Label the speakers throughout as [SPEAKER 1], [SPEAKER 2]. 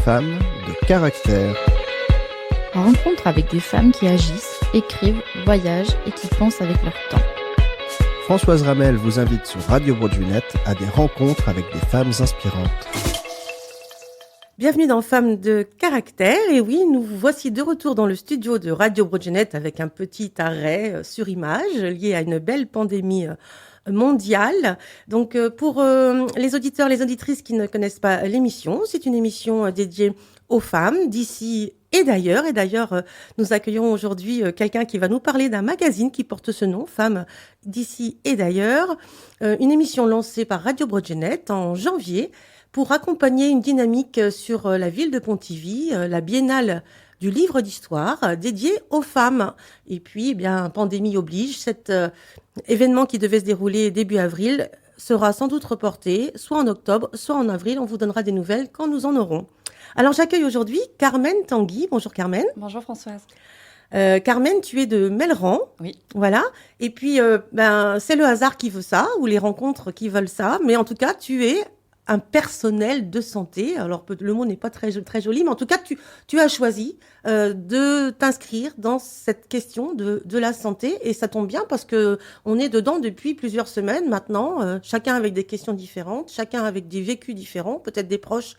[SPEAKER 1] Femmes de caractère.
[SPEAKER 2] Rencontre avec des femmes qui agissent, écrivent, voyagent et qui pensent avec leur temps.
[SPEAKER 1] Françoise Ramel vous invite sur Radio Broadway à des rencontres avec des femmes inspirantes.
[SPEAKER 3] Bienvenue dans Femmes de caractère. Et oui, nous vous voici de retour dans le studio de Radio Broadway avec un petit arrêt sur image lié à une belle pandémie mondiale. Donc pour les auditeurs, les auditrices qui ne connaissent pas l'émission, c'est une émission dédiée aux femmes d'ici et d'ailleurs. Et d'ailleurs, nous accueillons aujourd'hui quelqu'un qui va nous parler d'un magazine qui porte ce nom, Femmes d'ici et d'ailleurs. Une émission lancée par Radio Broadway en janvier pour accompagner une dynamique sur la ville de Pontivy, la biennale du livre d'histoire dédiée aux femmes. Et puis, eh bien, pandémie oblige, cet événement qui devait se dérouler début avril sera sans doute reporté, soit en octobre, soit en avril. On vous donnera des nouvelles quand nous en aurons. Alors, j'accueille aujourd'hui Carmen Tanguy. Bonjour Carmen.
[SPEAKER 4] Bonjour Françoise.
[SPEAKER 3] Carmen, tu es de Melleran.
[SPEAKER 4] Oui.
[SPEAKER 3] Voilà. Et puis, c'est le hasard qui veut ça, ou les rencontres qui veulent ça. Mais en tout cas, tu es un personnel de santé. Alors, le mot n'est pas très joli, mais en tout cas, tu as choisi de t'inscrire dans cette question de la santé. Et ça tombe bien parce que on est dedans depuis plusieurs semaines maintenant, chacun avec des questions différentes, chacun avec des vécus différents, peut-être des proches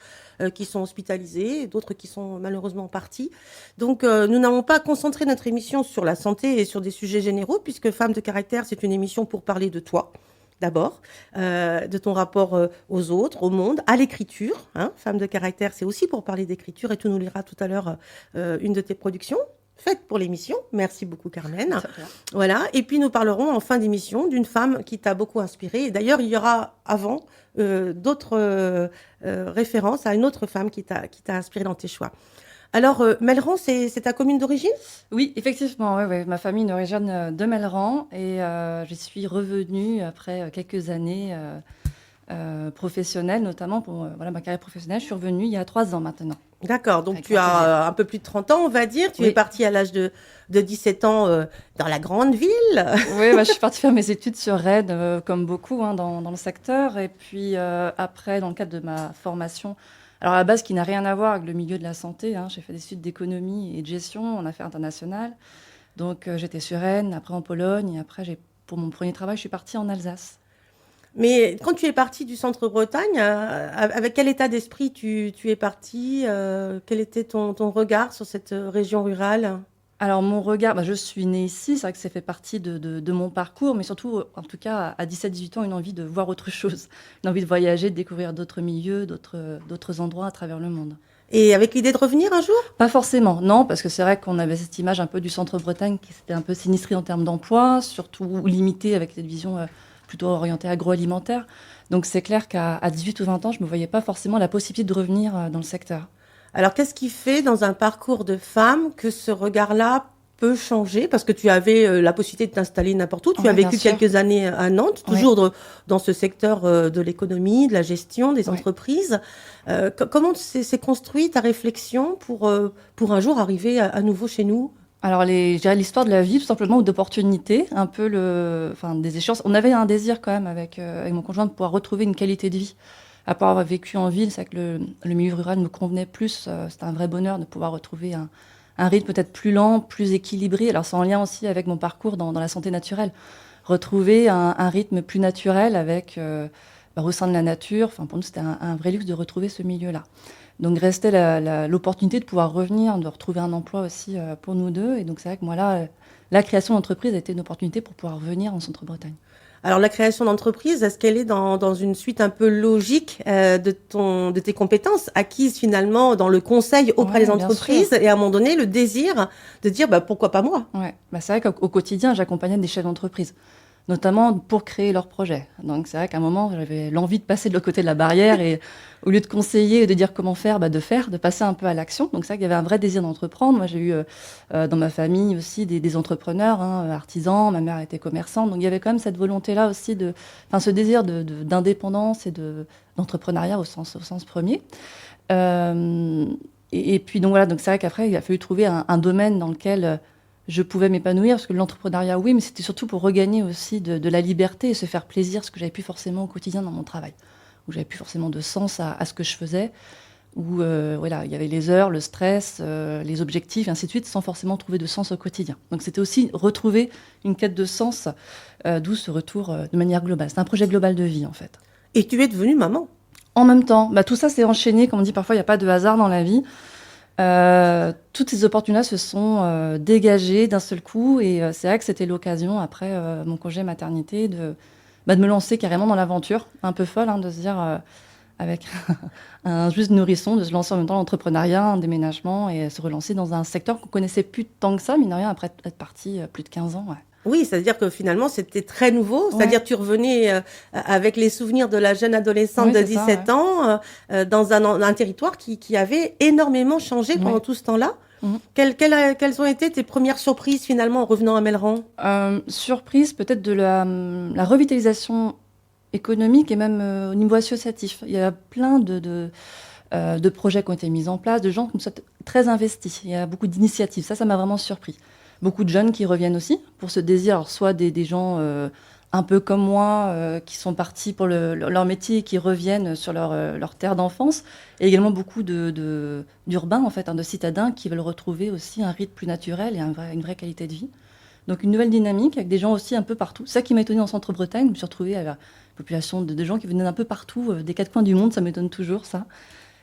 [SPEAKER 3] qui sont hospitalisés, d'autres qui sont malheureusement partis. Donc, nous n'avons pas concentré notre émission sur la santé et sur des sujets généraux, puisque Femmes de caractère, c'est une émission pour parler de toi. D'abord, de ton rapport aux autres, au monde, à l'écriture. Femme de caractère, c'est aussi pour parler d'écriture et tu nous liras tout à l'heure une de tes productions faites pour l'émission. Merci beaucoup, Carmen. Voilà. Et puis, nous parlerons en fin d'émission d'une femme qui t'a beaucoup inspirée. Et d'ailleurs, il y aura avant d'autres références à une autre femme qui t'a inspirée dans tes choix. Alors, Melleran, c'est ta commune d'origine ?
[SPEAKER 4] Oui, effectivement. Ouais. Ma famille est originaire de Melleran et je suis revenue après quelques années professionnelles, notamment pour ma carrière professionnelle. Je suis revenue il y a 3 ans maintenant.
[SPEAKER 3] D'accord, donc tu as un peu plus de 30 ans, on va dire. Tu es partie à l'âge de 17 ans dans la grande ville.
[SPEAKER 4] Oui, je suis partie faire mes études sur Rennes, comme beaucoup dans le secteur. Et puis après, dans le cadre de ma formation, alors à la base, qui n'a rien à voir avec le milieu de la santé. J'ai fait des études d'économie et de gestion en affaires internationales. Donc j'étais sur Rennes, après en Pologne. Et après, pour mon premier travail, je suis partie en Alsace.
[SPEAKER 3] Mais quand tu es partie du centre-Bretagne, avec quel état d'esprit tu es partie quel était ton regard sur cette région rurale ?
[SPEAKER 4] Alors mon regard, je suis née ici, c'est vrai que ça fait partie de mon parcours, mais surtout, en tout cas, à 17-18 ans, une envie de voir autre chose, une envie de voyager, de découvrir d'autres milieux, d'autres endroits à travers le monde.
[SPEAKER 3] Et avec l'idée de revenir un jour ?
[SPEAKER 4] Pas forcément, non, parce que c'est vrai qu'on avait cette image un peu du centre-Bretagne qui s'était un peu sinistrée en termes d'emploi, surtout limitée avec cette vision plutôt orientée agroalimentaire. Donc c'est clair qu'à 18 ou 20 ans, je ne me voyais pas forcément la possibilité de revenir dans le secteur.
[SPEAKER 3] Alors, qu'est-ce qui fait dans un parcours de femme que ce regard-là peut changer ? Parce que tu avais la possibilité de t'installer n'importe où. Tu as vécu quelques années à Nantes, toujours dans ce secteur de l'économie, de la gestion, des entreprises. Comment s'est construite ta réflexion pour un jour arriver à nouveau chez nous ?
[SPEAKER 4] Alors, l'histoire de la vie, tout simplement, ou d'opportunités, un peu des échéances. On avait un désir quand même avec mon conjoint de pouvoir retrouver une qualité de vie. Après avoir vécu en ville, c'est vrai que le milieu rural me convenait plus. C'était un vrai bonheur de pouvoir retrouver un rythme peut-être plus lent, plus équilibré. Alors c'est en lien aussi avec mon parcours dans la santé naturelle. Retrouver un rythme plus naturel avec au sein de la nature. Pour nous, c'était un vrai luxe de retrouver ce milieu-là. Donc restait l'opportunité de pouvoir revenir, de retrouver un emploi aussi pour nous deux. Et donc c'est vrai que moi là, la création d'entreprise a été une opportunité pour pouvoir venir en Centre-Bretagne.
[SPEAKER 3] Alors, la création d'entreprise, est-ce qu'elle est dans une suite un peu logique de tes compétences acquises finalement dans le conseil auprès des entreprises et à un moment donné, le désir de dire pourquoi pas moi ?
[SPEAKER 4] Ouais. C'est vrai qu'au quotidien, j'accompagnais des chefs d'entreprise, notamment pour créer leurs projets. Donc c'est vrai qu'à un moment, j'avais l'envie de passer de l'autre côté de la barrière et au lieu de conseiller et de dire comment faire, de passer un peu à l'action. Donc c'est vrai qu'il y avait un vrai désir d'entreprendre. Moi, j'ai eu dans ma famille aussi des entrepreneurs, artisans. Ma mère était commerçante. Donc il y avait quand même cette volonté-là aussi ce désir d'indépendance et d'entrepreneuriat au sens premier. Et puis donc c'est vrai qu'après, il a fallu trouver un domaine dans lequel je pouvais m'épanouir, parce que l'entrepreneuriat, oui, mais c'était surtout pour regagner aussi de la liberté et se faire plaisir, ce que j'avais plus forcément au quotidien dans mon travail, où j'avais plus forcément de sens à ce que je faisais, où voilà, il y avait les heures, le stress, les objectifs, et ainsi de suite, sans forcément trouver de sens au quotidien. Donc c'était aussi retrouver une quête de sens, d'où ce retour de manière globale. C'est un projet global de vie, en fait.
[SPEAKER 3] Et tu es devenue maman.
[SPEAKER 4] En même temps, tout ça s'est enchaîné, comme on dit parfois, il n'y a pas de hasard dans la vie. Toutes ces opportunités se sont dégagées d'un seul coup, et c'est vrai que c'était l'occasion, après mon congé maternité, de me lancer carrément dans l'aventure, un peu folle, de se dire, avec un juste nourrisson, de se lancer en même temps dans l'entrepreneuriat, un déménagement, et se relancer dans un secteur qu'on connaissait plus tant que ça, mine de rien, après être parti plus de 15 ans. Ouais.
[SPEAKER 3] Oui, c'est-à-dire que finalement, c'était très nouveau. C'est-à-dire que tu revenais avec les souvenirs de la jeune adolescente de 17 ans dans un territoire qui avait énormément changé pendant tout ce temps-là. Quelles ont été tes premières surprises finalement en revenant à Melleran?
[SPEAKER 4] Surprise peut-être de la revitalisation économique et même au niveau associatif. Il y a plein de projets qui ont été mis en place, de gens qui sont très investis. Il y a beaucoup d'initiatives. Ça m'a vraiment surpris. Beaucoup de jeunes qui reviennent aussi pour ce désir, alors soit des gens un peu comme moi qui sont partis pour leur métier et qui reviennent sur leur terre d'enfance, et également beaucoup d'urbains, en fait, de citadins qui veulent retrouver aussi un rythme plus naturel et une vraie qualité de vie. Donc une nouvelle dynamique avec des gens aussi un peu partout. C'est ça qui m'a étonnée en centre-Bretagne. Je me suis retrouvée à la population de gens qui venaient un peu partout, des quatre coins du monde. Ça m'étonne toujours, ça.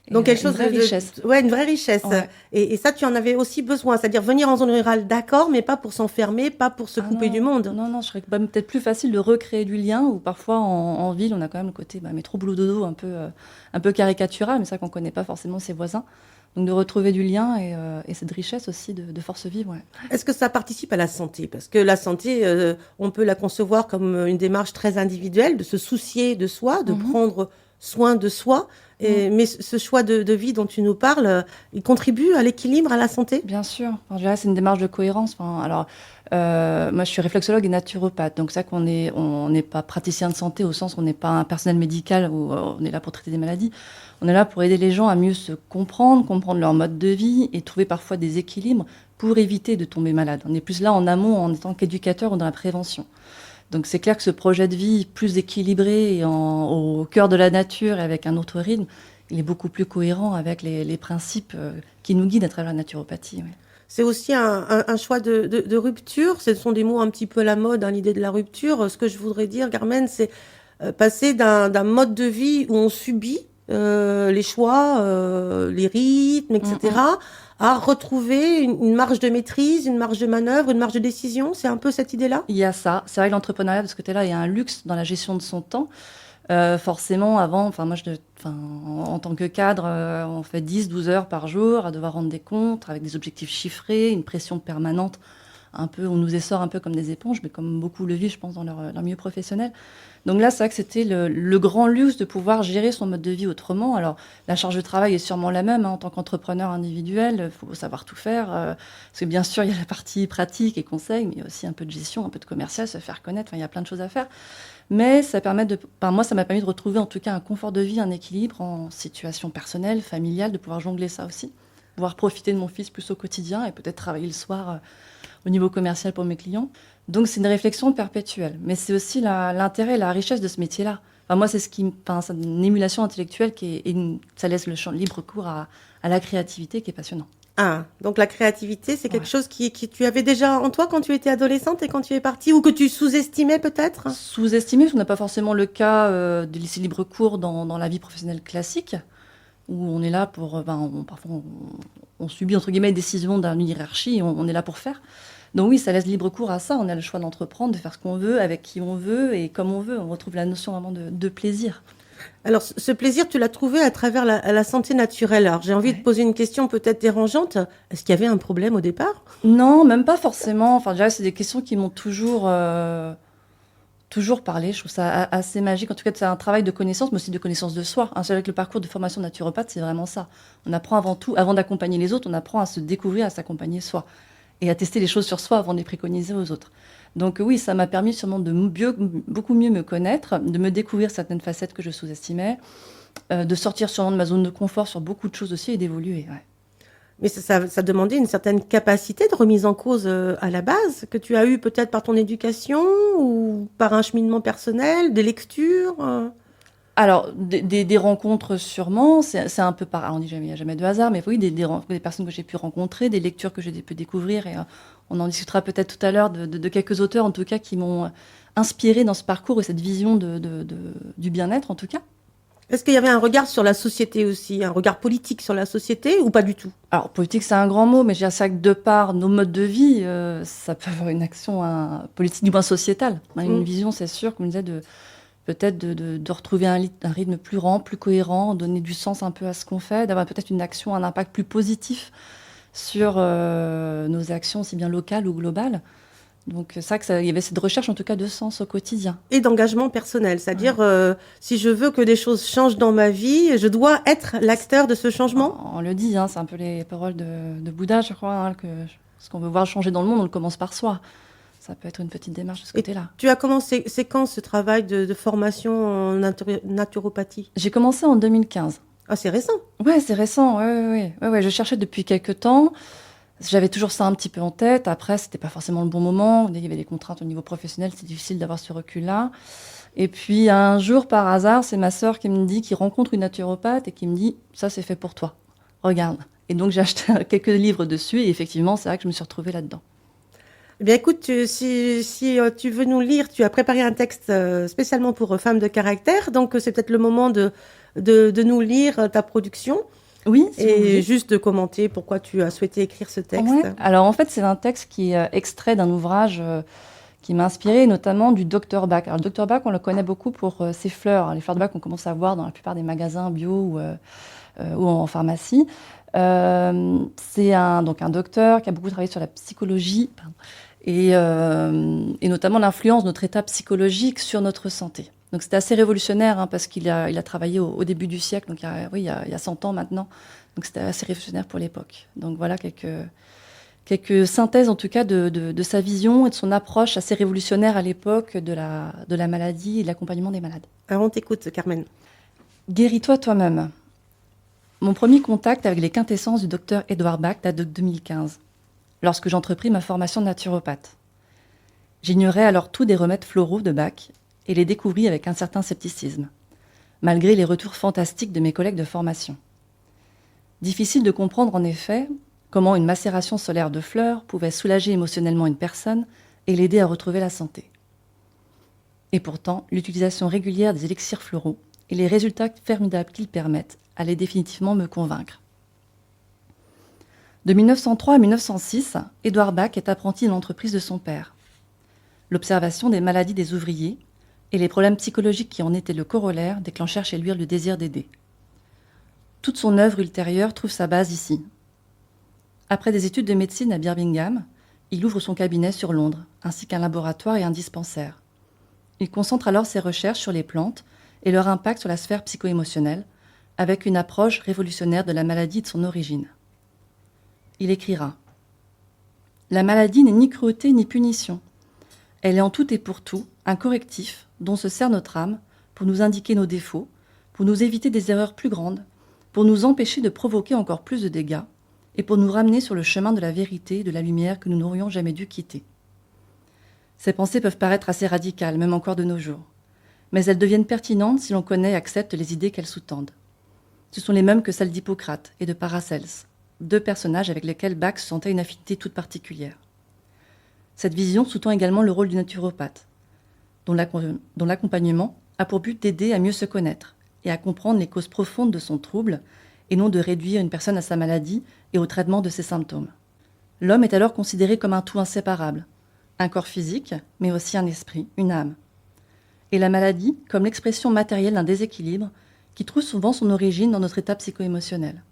[SPEAKER 3] Donc quelque chose
[SPEAKER 4] une vraie richesse.
[SPEAKER 3] Ouais, une vraie richesse.
[SPEAKER 4] Ouais.
[SPEAKER 3] Et ça, tu en avais aussi besoin. C'est-à-dire venir en zone rurale, d'accord, mais pas pour s'enfermer, pas pour se couper du monde.
[SPEAKER 4] Non, je serais peut-être plus facile de recréer du lien, ou parfois en ville, on a quand même le côté métro boulot dodo un peu caricatural, mais c'est vrai qu'on connaît pas forcément ses voisins. Donc de retrouver du lien et cette richesse aussi de force vive. Ouais.
[SPEAKER 3] Est-ce que ça participe à la santé? Parce que la santé, on peut la concevoir comme une démarche très individuelle, de se soucier de soi, de prendre soin de soi. Mais ce choix de vie dont tu nous parles, il contribue à l'équilibre, à la santé?
[SPEAKER 4] Bien sûr. Enfin, je dirais, c'est une démarche de cohérence. Moi, je suis réflexologue et naturopathe. Donc, c'est ça qu'on n'est pas praticien de santé au sens où on n'est pas un personnel médical où on est là pour traiter des maladies. On est là pour aider les gens à mieux se comprendre leur mode de vie et trouver parfois des équilibres pour éviter de tomber malade. On est plus là en amont en étant qu'éducateur ou dans la prévention. Donc c'est clair que ce projet de vie plus équilibré et au cœur de la nature et avec un autre rythme, il est beaucoup plus cohérent avec les principes qui nous guident à travers la naturopathie. Ouais.
[SPEAKER 3] C'est aussi un choix de rupture. Ce sont des mots un petit peu à la mode, l'idée de la rupture. Ce que je voudrais dire, Carmen, c'est passer d'un mode de vie où on subit les choix, les rythmes, etc., à retrouver une marge de maîtrise, une marge de manœuvre, une marge de décision. C'est un peu cette idée-là?
[SPEAKER 4] Il y a ça. C'est vrai que l'entrepreneuriat, de ce côté-là, il y a un luxe dans la gestion de son temps. Forcément, avant, en tant que cadre, on fait 10-12 heures par jour à devoir rendre des comptes avec des objectifs chiffrés, une pression permanente. On nous essore un peu comme des éponges, mais comme beaucoup le vivent, je pense, dans leur milieu professionnel. Donc là, c'est vrai que c'était le grand luxe de pouvoir gérer son mode de vie autrement. Alors, la charge de travail est sûrement la même en tant qu'entrepreneur individuel. Il faut savoir tout faire. Parce que bien sûr, il y a la partie pratique et conseil, mais il y a aussi un peu de gestion, un peu de commercial, se faire connaître. Il y a plein de choses à faire. Mais moi, ça m'a permis de retrouver en tout cas un confort de vie, un équilibre en situation personnelle, familiale, de pouvoir jongler ça aussi. Pouvoir profiter de mon fils plus au quotidien et peut-être travailler le soir au niveau commercial pour mes clients. Donc, c'est une réflexion perpétuelle. Mais c'est aussi l'intérêt et la richesse de ce métier-là. Moi, c'est c'est une émulation intellectuelle ça laisse le champ libre cours à la créativité qui est passionnant.
[SPEAKER 3] Ah, donc la créativité, c'est quelque chose qui tu avais déjà en toi quand tu étais adolescente et quand tu es partie, ou que tu sous-estimais peut-être?
[SPEAKER 4] Sous-estimé, parce qu'on n'a pas forcément le cas de laisser libre cours dans la vie professionnelle classique, où on est là pour... parfois, on subit, entre guillemets, les décisions d'une hiérarchie, et on est là pour faire. Donc oui, ça laisse libre cours à ça. On a le choix d'entreprendre, de faire ce qu'on veut, avec qui on veut et comme on veut. On retrouve la notion vraiment de plaisir.
[SPEAKER 3] Alors, ce plaisir, tu l'as trouvé à travers la santé naturelle. Alors, j'ai envie de poser une question peut-être dérangeante. Est-ce qu'il y avait un problème au départ?
[SPEAKER 4] Non, même pas forcément. Enfin, déjà, c'est des questions qui m'ont toujours parlé. Je trouve ça assez magique. En tout cas, c'est un travail de connaissance, mais aussi de connaissance de soi. C'est avec le parcours de formation naturopathe, c'est vraiment ça. On apprend avant tout, avant d'accompagner les autres, on apprend à se découvrir, à s'accompagner soi. Et à tester les choses sur soi avant de les préconiser aux autres. Donc oui, ça m'a permis sûrement de beaucoup mieux me connaître, de me découvrir certaines facettes que je sous-estimais, de sortir sûrement de ma zone de confort sur beaucoup de choses aussi et d'évoluer. Ouais.
[SPEAKER 3] Mais ça demandait une certaine capacité de remise en cause à la base, que tu as eue peut-être par ton éducation ou par un cheminement personnel, des lectures
[SPEAKER 4] Alors, des rencontres sûrement, c'est un peu pareil. On dit jamais, il n'y a jamais de hasard, mais oui, des personnes que j'ai pu rencontrer, des lectures que j'ai pu découvrir, et on en discutera peut-être tout à l'heure de quelques auteurs, en tout cas, qui m'ont inspiré dans ce parcours et cette vision du bien-être, en tout cas.
[SPEAKER 3] Est-ce qu'il y avait un regard sur la société aussi, un regard politique sur la société ou pas du tout?
[SPEAKER 4] Alors, politique, c'est un grand mot, mais je dirais ça que de par nos modes de vie, ça peut avoir une action politique, du moins sociétale. Une vision, c'est sûr, comme je disais, peut-être de retrouver un rythme plus rang, plus cohérent, donner du sens un peu à ce qu'on fait, d'avoir peut-être une action, un impact plus positif sur nos actions, aussi bien locales ou globales. Donc c'est ça il y avait cette recherche en tout cas de sens au quotidien.
[SPEAKER 3] Et d'engagement personnel, c'est-à-dire si je veux que des choses changent dans ma vie, je dois être l'acteur de ce changement.
[SPEAKER 4] On le dit, c'est un peu les paroles de Bouddha, je crois, que ce qu'on veut voir changer dans le monde, on le commence par soi. Ça peut être une petite démarche de ce côté-là.
[SPEAKER 3] Tu as commencé, c'est quand ce travail de formation en naturopathie?
[SPEAKER 4] J'ai commencé en 2015.
[SPEAKER 3] Ah, c'est récent.
[SPEAKER 4] Ouais, c'est récent, ouais. Je cherchais depuis quelques temps. J'avais toujours ça un petit peu en tête. Après, c'était pas forcément le bon moment. Il y avait des contraintes au niveau professionnel. C'est difficile d'avoir ce recul-là. Et puis, un jour, par hasard, c'est ma sœur qui rencontre une naturopathe et qui me dit « Ça, c'est fait pour toi. Regarde. » Et donc, j'ai acheté quelques livres dessus. Et effectivement, c'est vrai que je me suis retrouvée là-dedans.
[SPEAKER 3] Eh bien, écoute, si tu veux nous lire, tu as préparé un texte spécialement pour Femmes de caractère. Donc, c'est peut-être le moment de nous lire ta production.
[SPEAKER 4] Oui,
[SPEAKER 3] et juste de commenter pourquoi tu as souhaité écrire ce texte.
[SPEAKER 4] Ouais. Alors en fait, c'est un texte qui est extrait d'un ouvrage qui m'a inspiré, notamment du Dr Bach. Alors le Dr Bach, on le connaît beaucoup pour ses fleurs. Les fleurs de Bach qu'on commence à voir dans la plupart des magasins bio ou en pharmacie. C'est un docteur qui a beaucoup travaillé sur la psychologie et notamment l'influence de notre état psychologique sur notre santé. Donc c'était assez révolutionnaire parce qu'il a travaillé au début du siècle, donc il y a 100 ans maintenant. Donc c'était assez révolutionnaire pour l'époque. Donc voilà quelques synthèses en tout cas de sa vision et de son approche assez révolutionnaire à l'époque de la maladie et de l'accompagnement des malades.
[SPEAKER 3] Alors on t'écoute, Carmen.
[SPEAKER 4] Guéris-toi toi-même. Mon premier contact avec les quintessences du docteur Edouard Bach date de 2015, lorsque j'entrepris ma formation de naturopathe. J'ignorais alors tout des remèdes floraux de Bach et les découvris avec un certain scepticisme, malgré les retours fantastiques de mes collègues de formation. Difficile de comprendre en effet comment une macération solaire de fleurs pouvait soulager émotionnellement une personne et l'aider à retrouver la santé. Et pourtant, l'utilisation régulière des élixirs floraux et les résultats formidables qu'ils permettent allaient définitivement me convaincre. De 1903 à 1906, Édouard Bach est apprenti dans l'entreprise de son père. L'observation des maladies des ouvriers et les problèmes psychologiques qui en étaient le corollaire déclenchèrent chez lui le désir d'aider. Toute son œuvre ultérieure trouve sa base ici. Après des études de médecine à Birmingham, il ouvre son cabinet sur Londres, ainsi qu'un laboratoire et un dispensaire. Il concentre alors ses recherches sur les plantes et leur impact sur la sphère psycho-émotionnelle, avec une approche révolutionnaire de la maladie et de son origine. Il écrira « La maladie n'est ni cruauté ni punition. Elle est en tout et pour tout un correctif dont se sert notre âme pour nous indiquer nos défauts, pour nous éviter des erreurs plus grandes, pour nous empêcher de provoquer encore plus de dégâts et pour nous ramener sur le chemin de la vérité et de la lumière que nous n'aurions jamais dû quitter. » Ces pensées peuvent paraître assez radicales, même encore de nos jours, mais elles deviennent pertinentes si l'on connaît et accepte les idées qu'elles sous-tendent. Ce sont les mêmes que celles d'Hippocrate et de Paracelse, deux personnages avec lesquels Bach sentait une affinité toute particulière. Cette vision sous-tend également le rôle du naturopathe, dont l'accompagnement a pour but d'aider à mieux se connaître et à comprendre les causes profondes de son trouble, et non de réduire une personne à sa maladie et au traitement de ses symptômes. L'homme est alors considéré comme un tout inséparable, un corps physique, mais aussi un esprit, une âme. Et la maladie comme l'expression matérielle d'un déséquilibre qui trouve souvent son origine dans notre état psycho-émotionnel.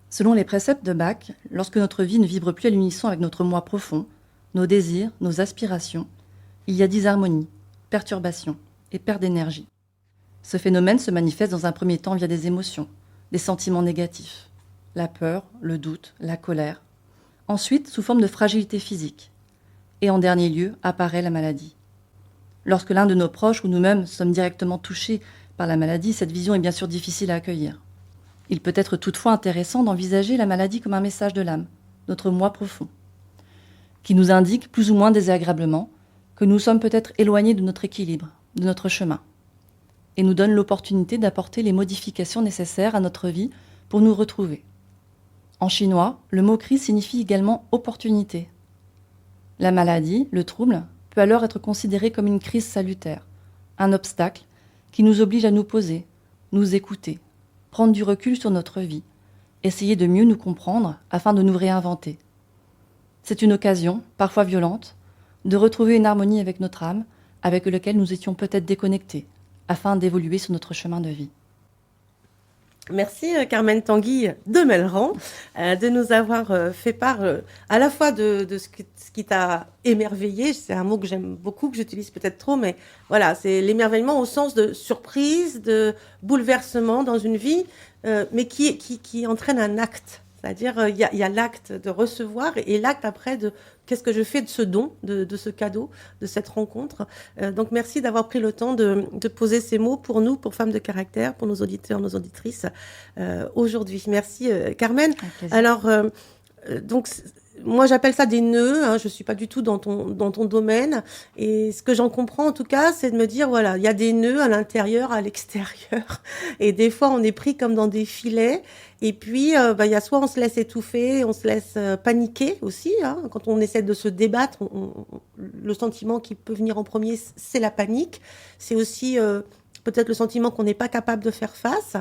[SPEAKER 4] Selon les préceptes de Bach, lorsque notre vie ne vibre plus à l'unisson avec notre moi profond, nos désirs, nos aspirations, il y a disharmonie, perturbation et perte d'énergie. Ce phénomène se manifeste dans un premier temps via des émotions, des sentiments négatifs, la peur, le doute, la colère. Ensuite, sous forme de fragilité physique. Et en dernier lieu, apparaît la maladie. Lorsque l'un de nos proches ou nous-mêmes sommes directement touchés par la maladie, cette vision est bien sûr difficile à accueillir. Il peut être toutefois intéressant d'envisager la maladie comme un message de l'âme, notre moi profond, qui nous indique plus ou moins désagréablement que nous sommes peut-être éloignés de notre équilibre, de notre chemin. et nous donne l'opportunité d'apporter les modifications nécessaires à notre vie pour nous retrouver. En chinois, le mot crise signifie également opportunité. La maladie, le trouble, peut alors être considéré comme une crise salutaire, un obstacle qui nous oblige à nous poser, nous écouter, prendre du recul sur notre vie, essayer de mieux nous comprendre afin de nous réinventer. C'est une occasion, parfois violente, de retrouver une harmonie avec notre âme, avec laquelle nous étions peut-être déconnectés, afin d'évoluer sur notre chemin de vie.
[SPEAKER 3] Merci Carmen Tanguy de Melleran de nous avoir fait part à la fois de ce qui t'a émerveillé. C'est un mot que j'aime beaucoup, que j'utilise peut-être trop, mais voilà, c'est l'émerveillement au sens de surprise, de bouleversement dans une vie, mais qui entraîne un acte. C'est-à-dire, il y a l'acte de recevoir et l'acte après de qu'est-ce que je fais de ce don, de ce cadeau, de cette rencontre. Donc, merci d'avoir pris le temps de poser ces mots pour nous, pour Femmes de Caractère, pour nos auditeurs, nos auditrices, aujourd'hui. Merci, Carmen. Alors, donc, moi, j'appelle ça des nœuds. Hein, je suis pas du tout dans ton domaine. Et ce que j'en comprends, en tout cas, c'est de me dire, voilà, il y a des nœuds à l'intérieur, à l'extérieur. Et des fois, on est pris comme dans des filets. Et puis, il y a soit on se laisse étouffer, on se laisse paniquer aussi. Hein, quand on essaie de se débattre, le sentiment qui peut venir en premier, c'est la panique. C'est aussi peut-être le sentiment qu'on n'est pas capable de faire face.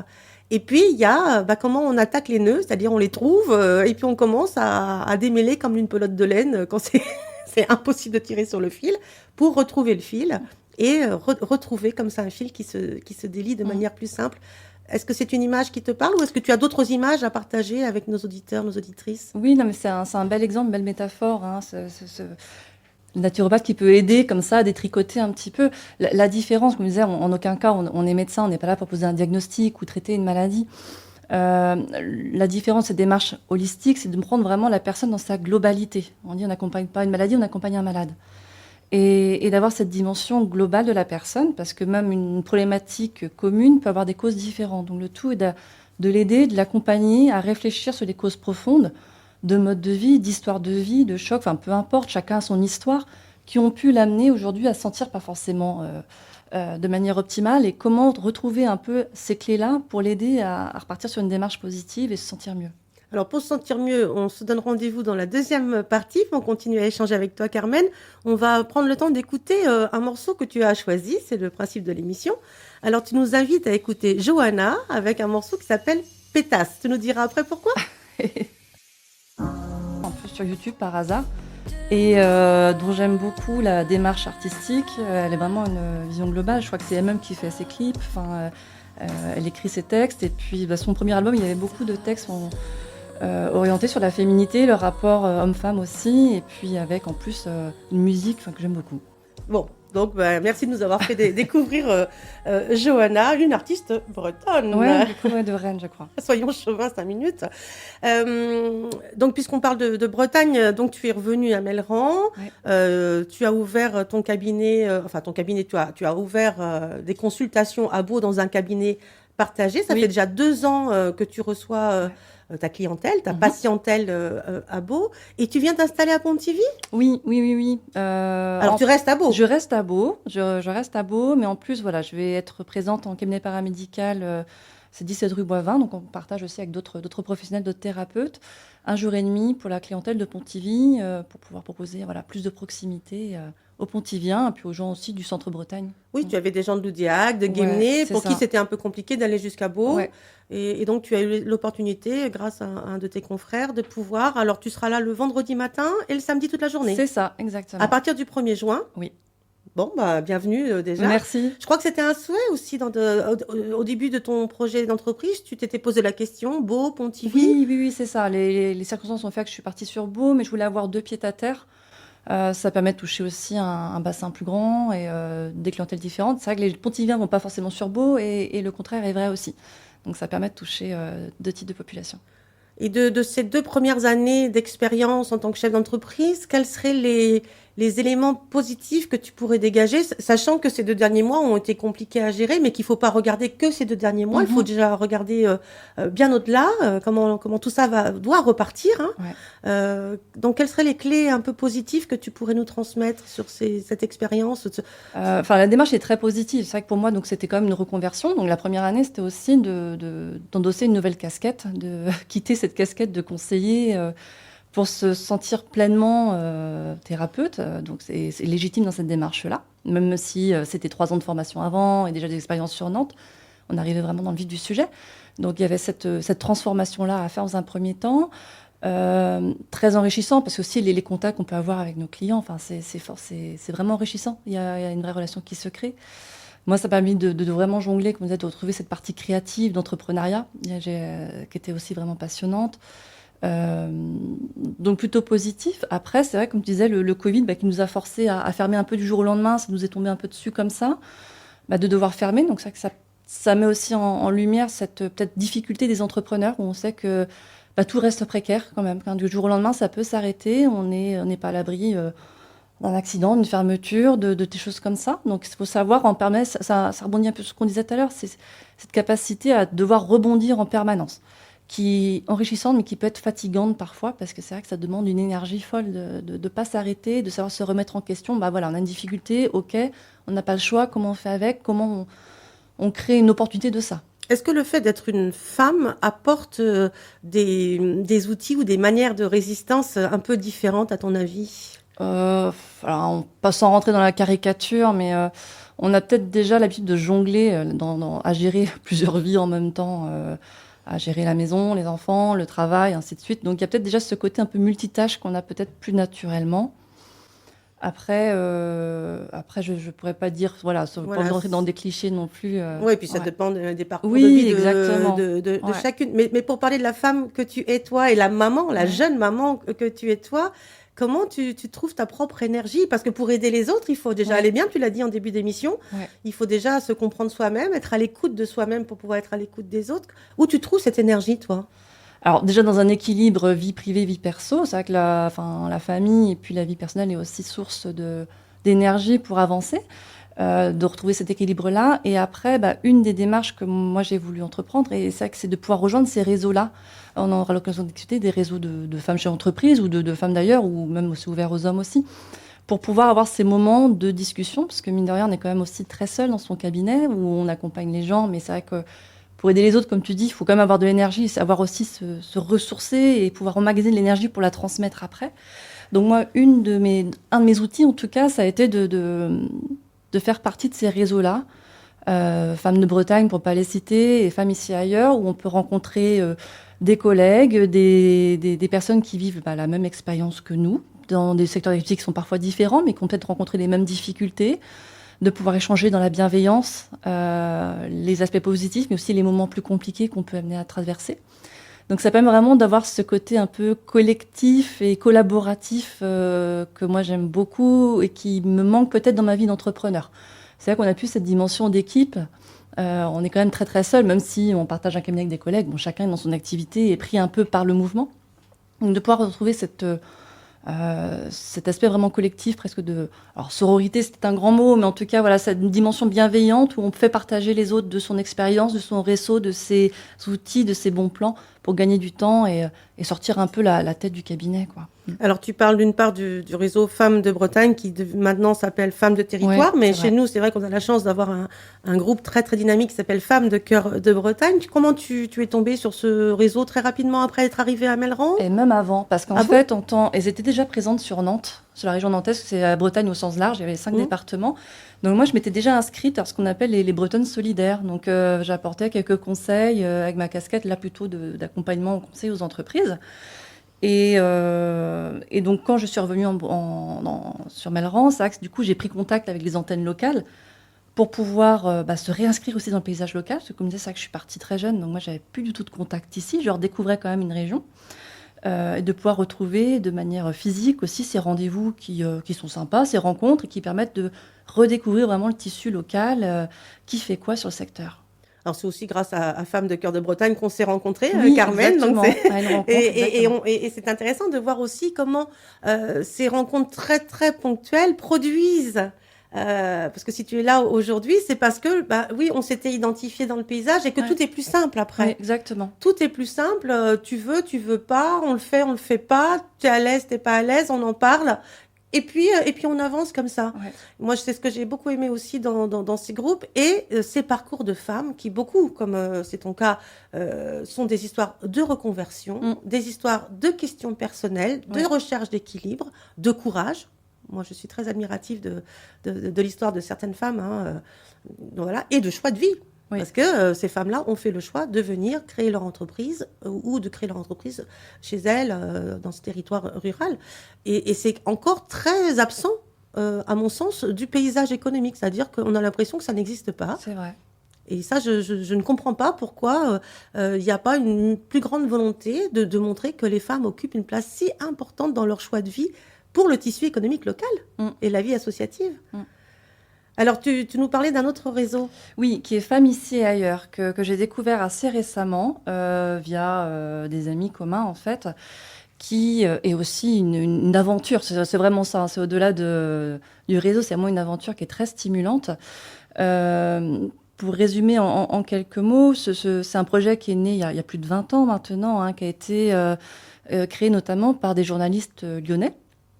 [SPEAKER 3] Et puis, il y a comment on attaque les nœuds, c'est-à-dire on les trouve et puis on commence à démêler comme une pelote de laine quand c'est impossible de tirer sur le fil pour retrouver le fil et retrouver comme ça un fil qui se délie de manière plus simple. Est-ce que c'est une image qui te parle ou est-ce que tu as d'autres images à partager avec nos auditeurs, nos auditrices ?
[SPEAKER 4] Oui, non, mais c'est un bel exemple, une belle métaphore. Hein, le naturopathe qui peut aider comme ça à détricoter un petit peu. La différence, comme je disais, en aucun cas on est médecin, on n'est pas là pour poser un diagnostic ou traiter une maladie. La différence, cette démarche holistique, c'est de prendre vraiment la personne dans sa globalité. On dit on n'accompagne pas une maladie, on accompagne un malade. Et d'avoir cette dimension globale de la personne, parce que même une problématique commune peut avoir des causes différentes. Donc le tout est de l'aider, de l'accompagner à réfléchir sur les causes profondes de mode de vie, d'histoire de vie, de choc, enfin peu importe, chacun a son histoire, qui ont pu l'amener aujourd'hui à se sentir pas forcément de manière optimale, et comment retrouver un peu ces clés-là pour l'aider à repartir sur une démarche positive et se sentir mieux.
[SPEAKER 3] Alors, pour se sentir mieux, on se donne rendez-vous dans la deuxième partie. On continue à échanger avec toi, Carmen. On va prendre le temps d'écouter un morceau que tu as choisi. C'est le principe de l'émission. Alors, tu nous invites à écouter Johanna avec un morceau qui s'appelle Pétasse. Tu nous diras après pourquoi ?
[SPEAKER 4] Un peu sur YouTube par hasard. Et dont j'aime beaucoup la démarche artistique. Elle est vraiment une vision globale. Je crois que c'est elle-même qui fait ses clips. Enfin, elle écrit ses textes. Et puis, son premier album, il y avait beaucoup de textes orienté sur la féminité, le rapport homme-femme aussi, et puis avec en plus une musique que j'aime beaucoup.
[SPEAKER 3] Bon, donc merci de nous avoir fait découvrir Johanna, une artiste bretonne.
[SPEAKER 4] Ouais, de Rennes, je crois.
[SPEAKER 3] Soyons chauvins 5 minutes. Donc, puisqu'on parle de Bretagne, donc tu es revenue à Melleran, ouais. Tu as ouvert ton cabinet, tu as ouvert des consultations à Beau dans un cabinet partagé. Ça fait déjà 2 ans que tu reçois ta clientèle, ta patientèle à Beau. Et tu viens t'installer à Pontivy ?
[SPEAKER 4] Oui.
[SPEAKER 3] Alors, tu restes à Beau ?
[SPEAKER 4] Je reste à Beau, je reste à Beau, mais en plus, voilà, je vais être présente en cabinet paramédical, c'est 17 rue Boivin, donc on partage aussi avec d'autres professionnels, d'autres thérapeutes, 1 jour et demi pour la clientèle de Pontivy, pour pouvoir proposer plus de proximité aux Pontiviens, et puis aux gens aussi du centre-Bretagne.
[SPEAKER 3] Oui, tu avais des gens de Loudéac, de Guémené, pour qui c'était un peu compliqué d'aller jusqu'à Beau. Ouais. Et donc, tu as eu l'opportunité, grâce à un de tes confrères, de pouvoir... Alors, tu seras là le vendredi matin et le samedi toute la journée.
[SPEAKER 4] C'est ça, exactement.
[SPEAKER 3] À partir du 1er juin.
[SPEAKER 4] Oui.
[SPEAKER 3] Bon, bienvenue déjà.
[SPEAKER 4] Merci.
[SPEAKER 3] Je crois que c'était un souhait aussi au début de ton projet d'entreprise. Tu t'étais posé la question, Beau, Pontivy.
[SPEAKER 4] Oui, c'est ça. Les circonstances ont fait que je suis partie sur Beau, mais je voulais avoir 2 pieds-à-terre. Ça permet de toucher aussi un bassin plus grand et des clientèles différentes. C'est vrai que les Pontiviens ne vont pas forcément sur Beau et le contraire est vrai aussi. Donc ça permet de toucher 2 types de population. Et
[SPEAKER 3] de ces 2 premières années d'expérience en tant que chef d'entreprise, quels seraient les éléments positifs que tu pourrais dégager, sachant que ces 2 derniers mois ont été compliqués à gérer, mais qu'il faut pas regarder que ces 2 derniers mois. Il faut déjà regarder bien au-delà, comment tout ça doit repartir. Hein.
[SPEAKER 4] Ouais.
[SPEAKER 3] Donc, quelles seraient les clés un peu positives que tu pourrais nous transmettre sur cette expérience?
[SPEAKER 4] La démarche est très positive. C'est vrai que pour moi, donc, c'était quand même une reconversion. Donc, la première année, c'était aussi d'endosser une nouvelle casquette, de quitter cette casquette de conseiller pour se sentir pleinement thérapeute. Donc, c'est légitime dans cette démarche-là. Même si c'était 3 ans de formation avant et déjà des expériences sur Nantes, on arrivait vraiment dans le vif du sujet. Donc, il y avait cette transformation-là à faire dans un premier temps. Très enrichissant parce que aussi les contacts qu'on peut avoir avec nos clients, enfin c'est vraiment enrichissant. Il y a une vraie relation qui se crée. Moi, ça m'a permis de vraiment jongler, comme vous dites, de retrouver cette partie créative d'entrepreneuriat qui était aussi vraiment passionnante. Donc plutôt positif. Après, c'est vrai, comme tu disais, le Covid qui nous a forcé à fermer un peu du jour au lendemain, ça nous est tombé un peu dessus comme ça, de devoir fermer. Donc c'est vrai que ça met aussi en lumière cette peut-être difficulté des entrepreneurs où on sait que tout reste précaire quand même. Du jour au lendemain, ça peut s'arrêter. On n'est pas à l'abri d'un accident, d'une fermeture, de des choses comme ça. Donc, il faut savoir en permettre, ça rebondit un peu sur ce qu'on disait tout à l'heure, c'est cette capacité à devoir rebondir en permanence, qui est enrichissante, mais qui peut être fatigante parfois, parce que c'est vrai que ça demande une énergie folle de ne pas s'arrêter, de savoir se remettre en question. Voilà, on a une difficulté, ok, on n'a pas le choix, comment on fait avec, comment on crée une opportunité de ça.
[SPEAKER 3] Est-ce que le fait d'être une femme apporte des outils ou des manières de résistance un peu différentes, à ton avis?
[SPEAKER 4] Alors, pas sans rentrer dans la caricature, mais on a peut-être déjà l'habitude de jongler, à gérer plusieurs vies en même temps, à gérer la maison, les enfants, le travail, ainsi de suite. Donc, il y a peut-être déjà ce côté un peu multitâche qu'on a peut-être plus naturellement. Après, je pourrais pas dire, sans rentrer dans des clichés non plus.
[SPEAKER 3] Oui, puis ça dépend des parcours de
[SPEAKER 4] oui,
[SPEAKER 3] vie
[SPEAKER 4] exactement.
[SPEAKER 3] de chacune. Mais pour parler de la femme que tu es toi et la maman, la jeune maman que tu es toi, comment tu trouves ta propre énergie? Parce que pour aider les autres, il faut déjà aller bien, tu l'as dit en début d'émission, il faut déjà se comprendre soi-même, être à l'écoute de soi-même pour pouvoir être à l'écoute des autres. Où tu trouves cette énergie, toi?
[SPEAKER 4] Alors déjà dans un équilibre vie privée, vie perso, c'est vrai que la famille et puis la vie personnelle est aussi source d'énergie pour avancer, de retrouver cet équilibre-là. Et après, une des démarches que moi j'ai voulu entreprendre, et c'est vrai que c'est de pouvoir rejoindre ces réseaux-là. On aura l'occasion de discuter des réseaux de femmes chez entreprise ou de femmes d'ailleurs, ou même aussi ouverts aux hommes aussi, pour pouvoir avoir ces moments de discussion, parce que mine de rien, on est quand même aussi très seul dans son cabinet, où on accompagne les gens, mais c'est vrai que pour aider les autres, comme tu dis, il faut quand même avoir de l'énergie, savoir aussi se ressourcer et pouvoir emmagasiner de l'énergie pour la transmettre après. Donc moi, un de mes outils, en tout cas, ça a été de faire partie de ces réseaux-là. Femmes de Bretagne, pour ne pas les citer, et Femmes ici et ailleurs, où on peut rencontrer des collègues, des personnes qui vivent la même expérience que nous, dans des secteurs d'activité qui sont parfois différents, mais qui ont peut-être rencontré les mêmes difficultés, de pouvoir échanger dans la bienveillance, les aspects positifs, mais aussi les moments plus compliqués qu'on peut amener à traverser. Donc ça permet vraiment d'avoir ce côté un peu collectif et collaboratif que moi j'aime beaucoup et qui me manque peut-être dans ma vie d'entrepreneur. C'est vrai qu'on a plus cette dimension d'équipe. On est quand même très très seul, même si on partage un cabinet avec des collègues. Bon, chacun dans son activité est pris un peu par le mouvement. Donc de pouvoir retrouver cet aspect vraiment collectif, presque alors sororité, c'est un grand mot, mais en tout cas, voilà, cette dimension bienveillante où on fait partager les autres de son expérience, de son réseau, de ses outils, de ses bons plans pour gagner du temps et sortir un peu la tête du cabinet, quoi.
[SPEAKER 3] Alors, tu parles d'une part du réseau Femmes de Bretagne qui maintenant s'appelle Femmes de Territoire, mais chez nous, c'est vrai qu'on a la chance d'avoir un groupe très très dynamique qui s'appelle Femmes de Cœur de Bretagne. Comment tu es tombée sur ce réseau très rapidement après être arrivée à Melleran?
[SPEAKER 4] Et même avant, parce qu'en fait, elles étaient déjà présentes sur Nantes, sur la région nantaise, c'est la Bretagne au sens large, il y avait 5 départements. Donc moi, je m'étais déjà inscrite à ce qu'on appelle les Bretonnes solidaires. Donc j'apportais quelques conseils avec ma casquette, là plutôt d'accompagnement au conseil aux entreprises. Et donc, quand je suis revenue sur Melleran, c'est vrai que du coup, j'ai pris contact avec les antennes locales pour pouvoir se réinscrire aussi dans le paysage local. Parce que comme je disais, c'est vrai que je suis partie très jeune, donc moi, j'avais plus du tout de contact ici. Je redécouvrais quand même une région. Et de pouvoir retrouver de manière physique aussi ces rendez-vous qui sont sympas, ces rencontres, et qui permettent de redécouvrir vraiment le tissu local, qui fait quoi sur le secteur.
[SPEAKER 3] Alors c'est aussi grâce à Femmes de Cœur de Bretagne qu'on s'est rencontrés,
[SPEAKER 4] Oui,
[SPEAKER 3] Carmen. Donc
[SPEAKER 4] exactement. À une rencontre, exactement.
[SPEAKER 3] et c'est intéressant de voir aussi comment ces rencontres très très ponctuelles produisent. Parce que si tu es là aujourd'hui, c'est parce que oui, on s'était identifié dans le paysage et que
[SPEAKER 4] Ouais.
[SPEAKER 3] tout est plus simple après.
[SPEAKER 4] Oui, exactement.
[SPEAKER 3] Tout est plus simple. Tu veux pas. On le fait pas. Tu es à l'aise, t'es pas à l'aise. On en parle. Et puis on avance comme ça.
[SPEAKER 4] Ouais.
[SPEAKER 3] Moi, c'est ce que j'ai beaucoup aimé aussi dans ces groupes et ces parcours de femmes qui, beaucoup, comme c'est ton cas, sont des histoires de reconversion, des histoires de questions personnelles, de recherche d'équilibre, de courage. Moi, je suis très admirative de l'histoire de certaines femmes, hein, voilà, et de choix de vie.
[SPEAKER 4] Oui.
[SPEAKER 3] Parce que ces femmes-là ont fait le choix de venir créer leur entreprise ou de créer leur entreprise chez elles, dans ce territoire rural. Et c'est encore très absent, à mon sens, du paysage économique. C'est-à-dire qu'on a l'impression que ça n'existe pas.
[SPEAKER 4] C'est vrai.
[SPEAKER 3] Et ça, je ne comprends pas pourquoi il n'y a pas une plus grande volonté de montrer que les femmes occupent une place si importante dans leur choix de vie pour le tissu économique local et la vie associative. Alors, tu nous parlais d'un autre réseau.
[SPEAKER 4] Oui, qui est Femmes ici et ailleurs, que j'ai découvert assez récemment via des amis communs, en fait, qui est aussi une aventure. C'est vraiment ça, hein, c'est au-delà du réseau, c'est vraiment une aventure qui est très stimulante. Pour résumer en quelques mots, c'est un projet qui est né il y a plus de 20 ans maintenant, hein, qui a été créé notamment par des journalistes lyonnais,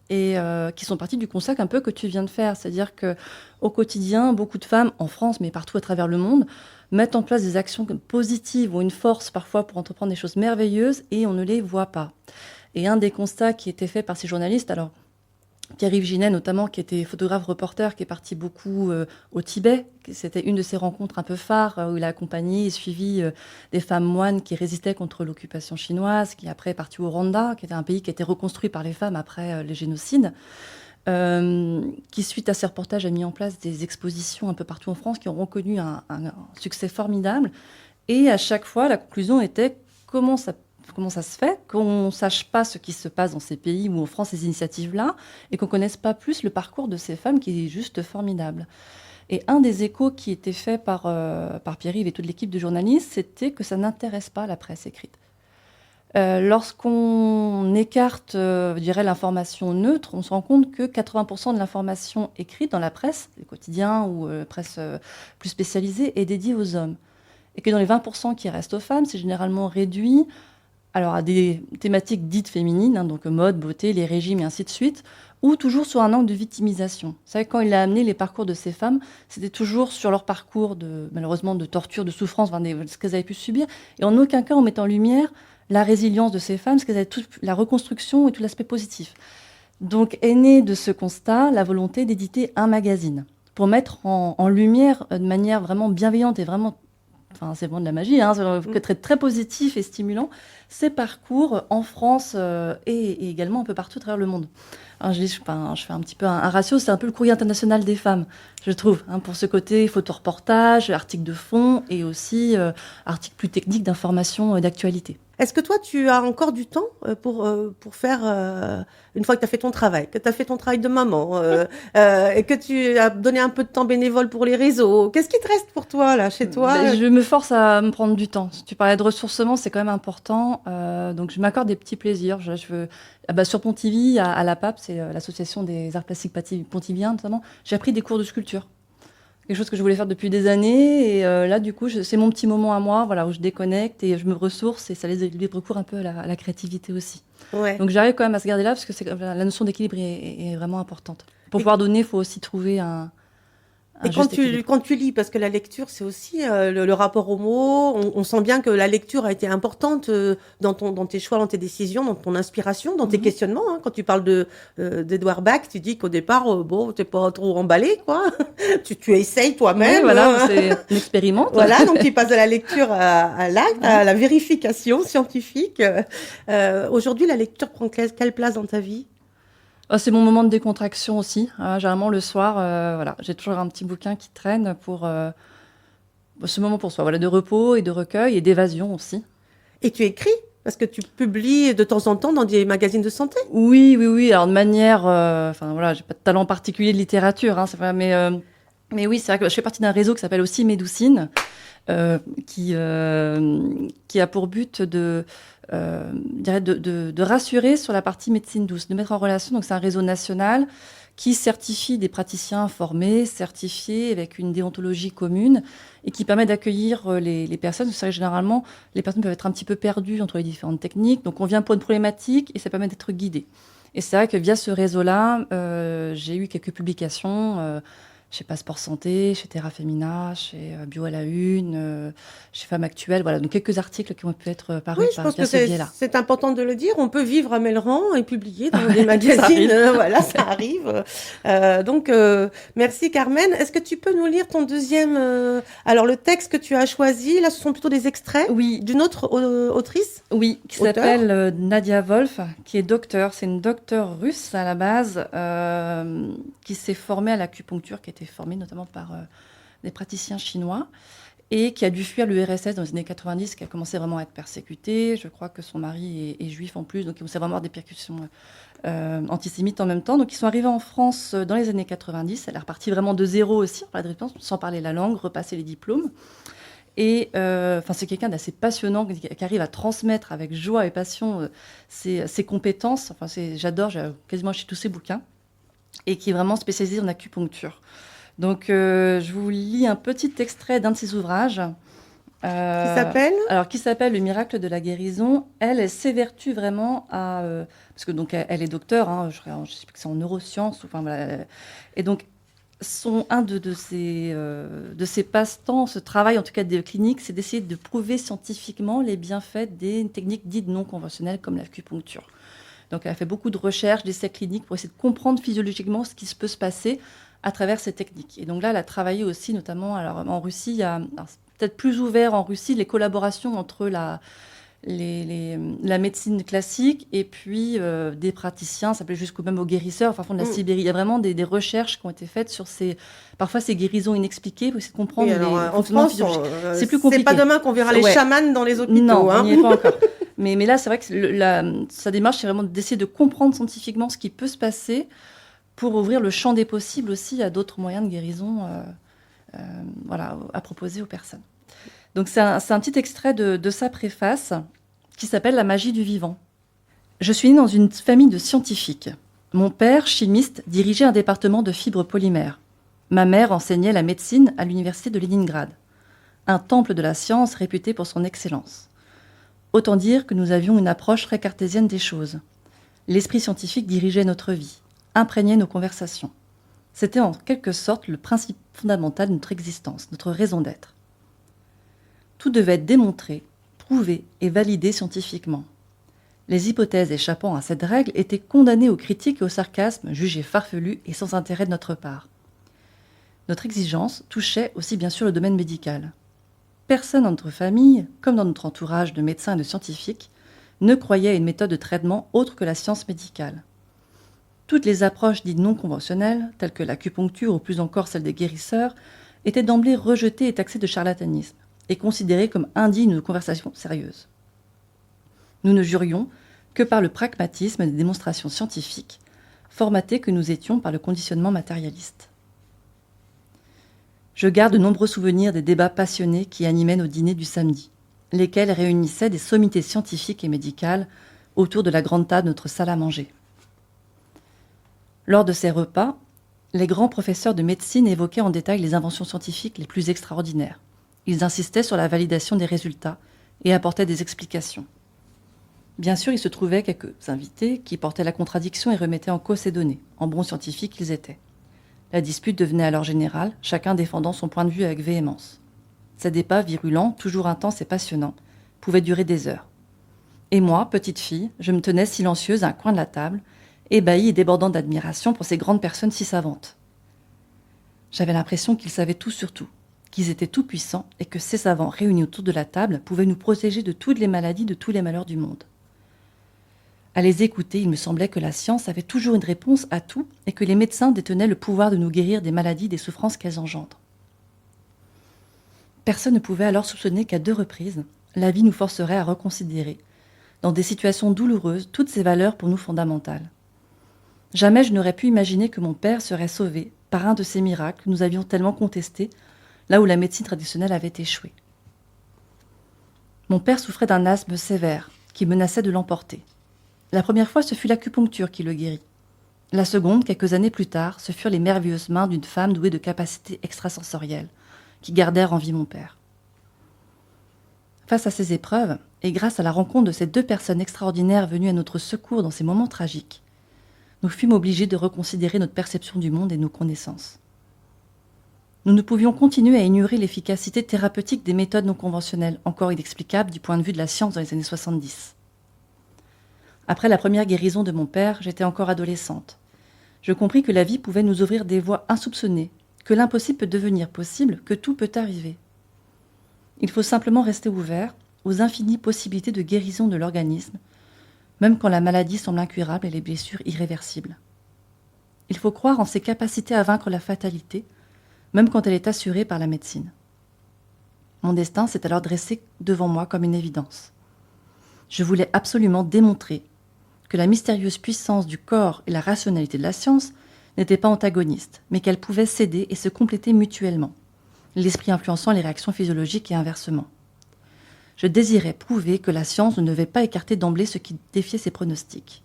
[SPEAKER 4] et qui sont partis du constat un peu que tu viens de faire. C'est-à-dire qu'au quotidien, beaucoup de femmes, en France, mais partout à travers le monde, mettent en place des actions positives ou une force parfois pour entreprendre des choses merveilleuses et on ne les voit pas. Et un des constats qui était fait par ces journalistes, alors Pierre-Yves Ginet notamment, qui était photographe-reporter, qui est parti beaucoup au Tibet. C'était une de ses rencontres un peu phares où il a accompagné et suivi des femmes moines qui résistaient contre l'occupation chinoise, qui après est parti au Rwanda, qui était un pays qui a été reconstruit par les femmes après les génocides, qui suite à ces reportages a mis en place des expositions un peu partout en France qui ont reconnu un succès formidable. Et à chaque fois, la conclusion était comment ça se fait qu'on ne sache pas ce qui se passe dans ces pays où on prend ces initiatives-là et qu'on ne connaisse pas plus le parcours de ces femmes qui est juste formidable. Et un des échos qui était fait par Pierre-Yves et toute l'équipe de journalistes, c'était que ça n'intéresse pas la presse écrite. Lorsqu'on écarte, je dirais, l'information neutre, on se rend compte que 80% de l'information écrite dans la presse, les quotidiens ou presse plus spécialisée, est dédiée aux hommes. Et que dans les 20% qui restent aux femmes, c'est généralement réduit alors à des thématiques dites féminines, hein, donc mode, beauté, les régimes et ainsi de suite, ou toujours sur un angle de victimisation. Vous savez, quand il a amené les parcours de ces femmes, c'était toujours sur leur parcours, malheureusement, de torture, de souffrance, ce qu'elles avaient pu subir, et en aucun cas on met en lumière la résilience de ces femmes, parce qu'elles avaient toute la reconstruction et tout l'aspect positif. Donc est née de ce constat la volonté d'éditer un magazine, pour mettre en lumière de manière vraiment bienveillante et vraiment... Enfin, c'est vraiment de la magie, hein, c'est très, très positif et stimulant, ces parcours en France et également un peu partout à travers le monde. Alors, je fais un petit peu un ratio, c'est un peu le courrier international des femmes, je trouve, hein, pour ce côté photo-reportage, articles de fond et aussi articles plus techniques d'information et d'actualité.
[SPEAKER 3] Est-ce que toi, tu as encore du temps pour faire, une fois que tu as fait ton travail, que tu as fait ton travail de maman, et que tu as donné un peu de temps bénévole pour les réseaux, qu'est-ce qui te reste pour toi, là, chez toi?
[SPEAKER 4] Je me force à me prendre du temps. Si tu parlais de ressourcement, c'est quand même important. Donc, je m'accorde des petits plaisirs. Sur Pontivy, à la PAP, c'est l'association des arts plastiques pontiviens, notamment, j'ai appris des cours de sculpture. Quelque chose que je voulais faire depuis des années. Et là, du coup, c'est mon petit moment à moi, voilà, où je déconnecte et je me ressource. Et ça laisse libre cours un peu à la créativité aussi.
[SPEAKER 3] Ouais.
[SPEAKER 4] Donc, j'arrive quand même à se garder là parce que la notion d'équilibre est vraiment importante. Pour pouvoir donner, il faut aussi trouver un
[SPEAKER 3] Et quand tu lis, parce que la lecture, c'est aussi le rapport aux mots, on sent bien que la lecture a été importante dans tes choix, dans tes décisions, dans ton inspiration, dans tes questionnements. Hein. Quand tu parles d'Edouard Bach, tu dis qu'au départ, t'es pas trop emballé, quoi. tu essayes toi-même.
[SPEAKER 4] Oui, voilà, c'est une expérimente.
[SPEAKER 3] Voilà, donc tu passes de la lecture à l'acte, à la vérification scientifique. Aujourd'hui, la lecture prend quelle place dans ta vie?
[SPEAKER 4] C'est mon moment de décontraction aussi. Généralement, le soir, voilà, j'ai toujours un petit bouquin qui traîne pour ce moment pour soi, voilà, de repos et de recueil et d'évasion aussi.
[SPEAKER 3] Et tu écris? Parce que tu publies de temps en temps dans des magazines de santé?
[SPEAKER 4] Oui. Alors, de manière... voilà, j'ai pas de talent particulier de littérature, hein, c'est vrai, mais Mais oui, c'est vrai que je fais partie d'un réseau qui s'appelle aussi Médoucine, qui a pour but de rassurer sur la partie médecine douce, de mettre en relation. Donc, c'est un réseau national qui certifie des praticiens formés, certifiés avec une déontologie commune et qui permet d'accueillir les personnes. C'est vrai que généralement, les personnes peuvent être un petit peu perdues entre les différentes techniques. Donc, on vient pour une problématique et ça permet d'être guidé. Et c'est vrai que via ce réseau-là, j'ai eu quelques publications chez Passeport Santé, chez Terra Femina, chez Bio à la Une, chez Femmes Actuelles. Voilà, donc quelques articles qui ont pu être parus
[SPEAKER 3] Oui, je pense
[SPEAKER 4] via
[SPEAKER 3] que
[SPEAKER 4] ce biais-là.
[SPEAKER 3] c'est important de le dire. On peut vivre à Melleran et publier dans des magazines. Voilà, ça arrive. Merci Carmen. Est-ce que tu peux nous lire ton deuxième... Alors, le texte que tu as choisi, là, ce sont plutôt des extraits d'une autre autrice?
[SPEAKER 4] Oui, qui s'appelle Nadia Wolf, qui est docteure. C'est une docteure russe à la base, qui s'est formée à l'acupuncture, qui a été formée notamment par des praticiens chinois et qui a dû fuir l'URSS dans les années 90, qui a commencé vraiment à être persécutée. Je crois que son mari est juif en plus, donc il commençait vraiment à avoir des percussions antisémites en même temps. Donc ils sont arrivés en France dans les années 90. Elle est repartie vraiment de zéro aussi, sans parler la langue, repasser les diplômes. Et c'est quelqu'un d'assez passionnant, qui arrive à transmettre avec joie et passion ses compétences. J'adore, j'ai quasiment acheté tous ses bouquins, et qui est vraiment spécialisé en acupuncture. Donc, je vous lis un petit extrait d'un de ses ouvrages. Qui s'appelle Le miracle de la guérison. Elle s'évertue vraiment à... parce que donc, elle est docteure, hein, je sais plus que c'est en neurosciences. Et donc, un de ses passe-temps, ce travail en tout cas des cliniques, c'est d'essayer de prouver scientifiquement les bienfaits des techniques dites non conventionnelles comme l'acupuncture. Donc, elle a fait beaucoup de recherches, d'essais cliniques pour essayer de comprendre physiologiquement ce qui peut se passer à travers ces techniques. Et donc là, elle a travaillé aussi, notamment, en Russie, il y a peut-être plus ouvert en Russie, les collaborations entre la médecine classique et puis des praticiens, ça s'appelle jusqu'au même aux guérisseurs, de la Sibérie. Il y a vraiment des recherches qui ont été faites sur parfois ces guérisons inexpliquées pour essayer de comprendre
[SPEAKER 3] en France,
[SPEAKER 4] c'est plus compliqué.
[SPEAKER 3] C'est pas demain qu'on verra les chamans dans les hôpitaux.
[SPEAKER 4] Non, on n'y est pas encore. Mais là, c'est vrai que sa démarche, c'est vraiment d'essayer de comprendre scientifiquement ce qui peut se passer pour ouvrir le champ des possibles aussi à d'autres moyens de guérison à proposer aux personnes. Donc, c'est un petit extrait de sa préface qui s'appelle « La magie du vivant ». Je suis née dans une famille de scientifiques. Mon père, chimiste, dirigeait un département de fibres polymères. Ma mère enseignait la médecine à l'université de Leningrad, un temple de la science réputé pour son excellence. Autant dire que nous avions une approche très cartésienne des choses. L'esprit scientifique dirigeait notre vie, imprégnait nos conversations. C'était en quelque sorte le principe fondamental de notre existence, notre raison d'être. Tout devait être démontré, prouvé et validé scientifiquement. Les hypothèses échappant à cette règle étaient condamnées aux critiques et au sarcasme, jugées farfelues et sans intérêt de notre part. Notre exigence touchait aussi bien sûr le domaine médical. Personne dans notre famille, comme dans notre entourage de médecins et de scientifiques, ne croyait à une méthode de traitement autre que la science médicale. Toutes les approches dites non conventionnelles, telles que l'acupuncture ou plus encore celle des guérisseurs, étaient d'emblée rejetées et taxées de charlatanisme, et considérées comme indignes de conversations sérieuses. Nous ne jurions que par le pragmatisme des démonstrations scientifiques, formatées que nous étions par le conditionnement matérialiste. Je garde de nombreux souvenirs des débats passionnés qui animaient nos dîners du samedi, lesquels réunissaient des sommités scientifiques et médicales autour de la grande table de notre salle à manger. Lors de ces repas, les grands professeurs de médecine évoquaient en détail les inventions scientifiques les plus extraordinaires. Ils insistaient sur la validation des résultats et apportaient des explications. Bien sûr, il se trouvait quelques invités qui portaient la contradiction et remettaient en cause ces données, en bons scientifiques qu'ils étaient. La dispute devenait alors générale, chacun défendant son point de vue avec véhémence. Ces débats virulents, toujours intenses et passionnants, pouvaient durer des heures. Et moi, petite fille, je me tenais silencieuse à un coin de la table, ébahie et débordant d'admiration pour ces grandes personnes si savantes. J'avais l'impression qu'ils savaient tout sur tout, qu'ils étaient tout-puissants et que ces savants réunis autour de la table pouvaient nous protéger de toutes les maladies, de tous les malheurs du monde. À les écouter, il me semblait que la science avait toujours une réponse à tout et que les médecins détenaient le pouvoir de nous guérir des maladies, des souffrances qu'elles engendrent. Personne ne pouvait alors soupçonner qu'à 2 reprises, la vie nous forcerait à reconsidérer, dans des situations douloureuses, toutes ces valeurs pour nous fondamentales. Jamais je n'aurais pu imaginer que mon père serait sauvé par un de ces miracles que nous avions tellement contestés, là où la médecine traditionnelle avait échoué. Mon père souffrait d'un asthme sévère qui menaçait de l'emporter. La première fois, ce fut l'acupuncture qui le guérit. La seconde, quelques années plus tard, ce furent les merveilleuses mains d'une femme douée de capacités extrasensorielles qui gardèrent en vie mon père. Face à ces épreuves, et grâce à la rencontre de ces deux personnes extraordinaires venues à notre secours dans ces moments tragiques, nous fûmes obligés de reconsidérer notre perception du monde et nos connaissances. Nous ne pouvions continuer à ignorer l'efficacité thérapeutique des méthodes non conventionnelles, encore inexplicables du point de vue de la science dans les années 70. Après la première guérison de mon père, j'étais encore adolescente. Je compris que la vie pouvait nous ouvrir des voies insoupçonnées, que l'impossible peut devenir possible, que tout peut arriver. Il faut simplement rester ouvert aux infinies possibilités de guérison de l'organisme, même quand la maladie semble incurable et les blessures irréversibles. Il faut croire en ses capacités à vaincre la fatalité, même quand elle est assurée par la médecine. Mon destin s'est alors dressé devant moi comme une évidence. Je voulais absolument démontrer que la mystérieuse puissance du corps et la rationalité de la science n'étaient pas antagonistes, mais qu'elles pouvaient s'aider et se compléter mutuellement, l'esprit influençant les réactions physiologiques et inversement. Je désirais prouver que la science ne devait pas écarter d'emblée ce qui défiait ses pronostics.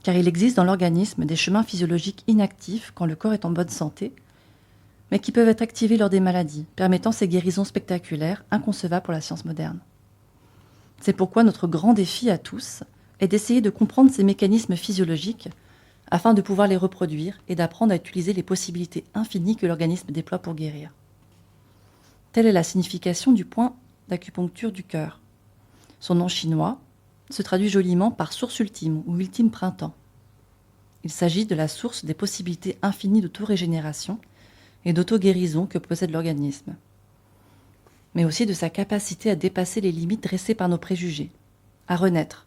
[SPEAKER 4] Car il existe dans l'organisme des chemins physiologiques inactifs quand le corps est en bonne santé, mais qui peuvent être activés lors des maladies, permettant ces guérisons spectaculaires inconcevables pour la science moderne. C'est pourquoi notre grand défi à tous est d'essayer de comprendre ces mécanismes physiologiques afin de pouvoir les reproduire et d'apprendre à utiliser les possibilités infinies que l'organisme déploie pour guérir. Telle est la signification du point d'acupuncture du cœur. Son nom chinois se traduit joliment par source ultime ou ultime printemps. Il s'agit de la source des possibilités infinies d'autorégénération et d'auto-guérison que possède l'organisme, mais aussi de sa capacité à dépasser les limites dressées par nos préjugés, à renaître,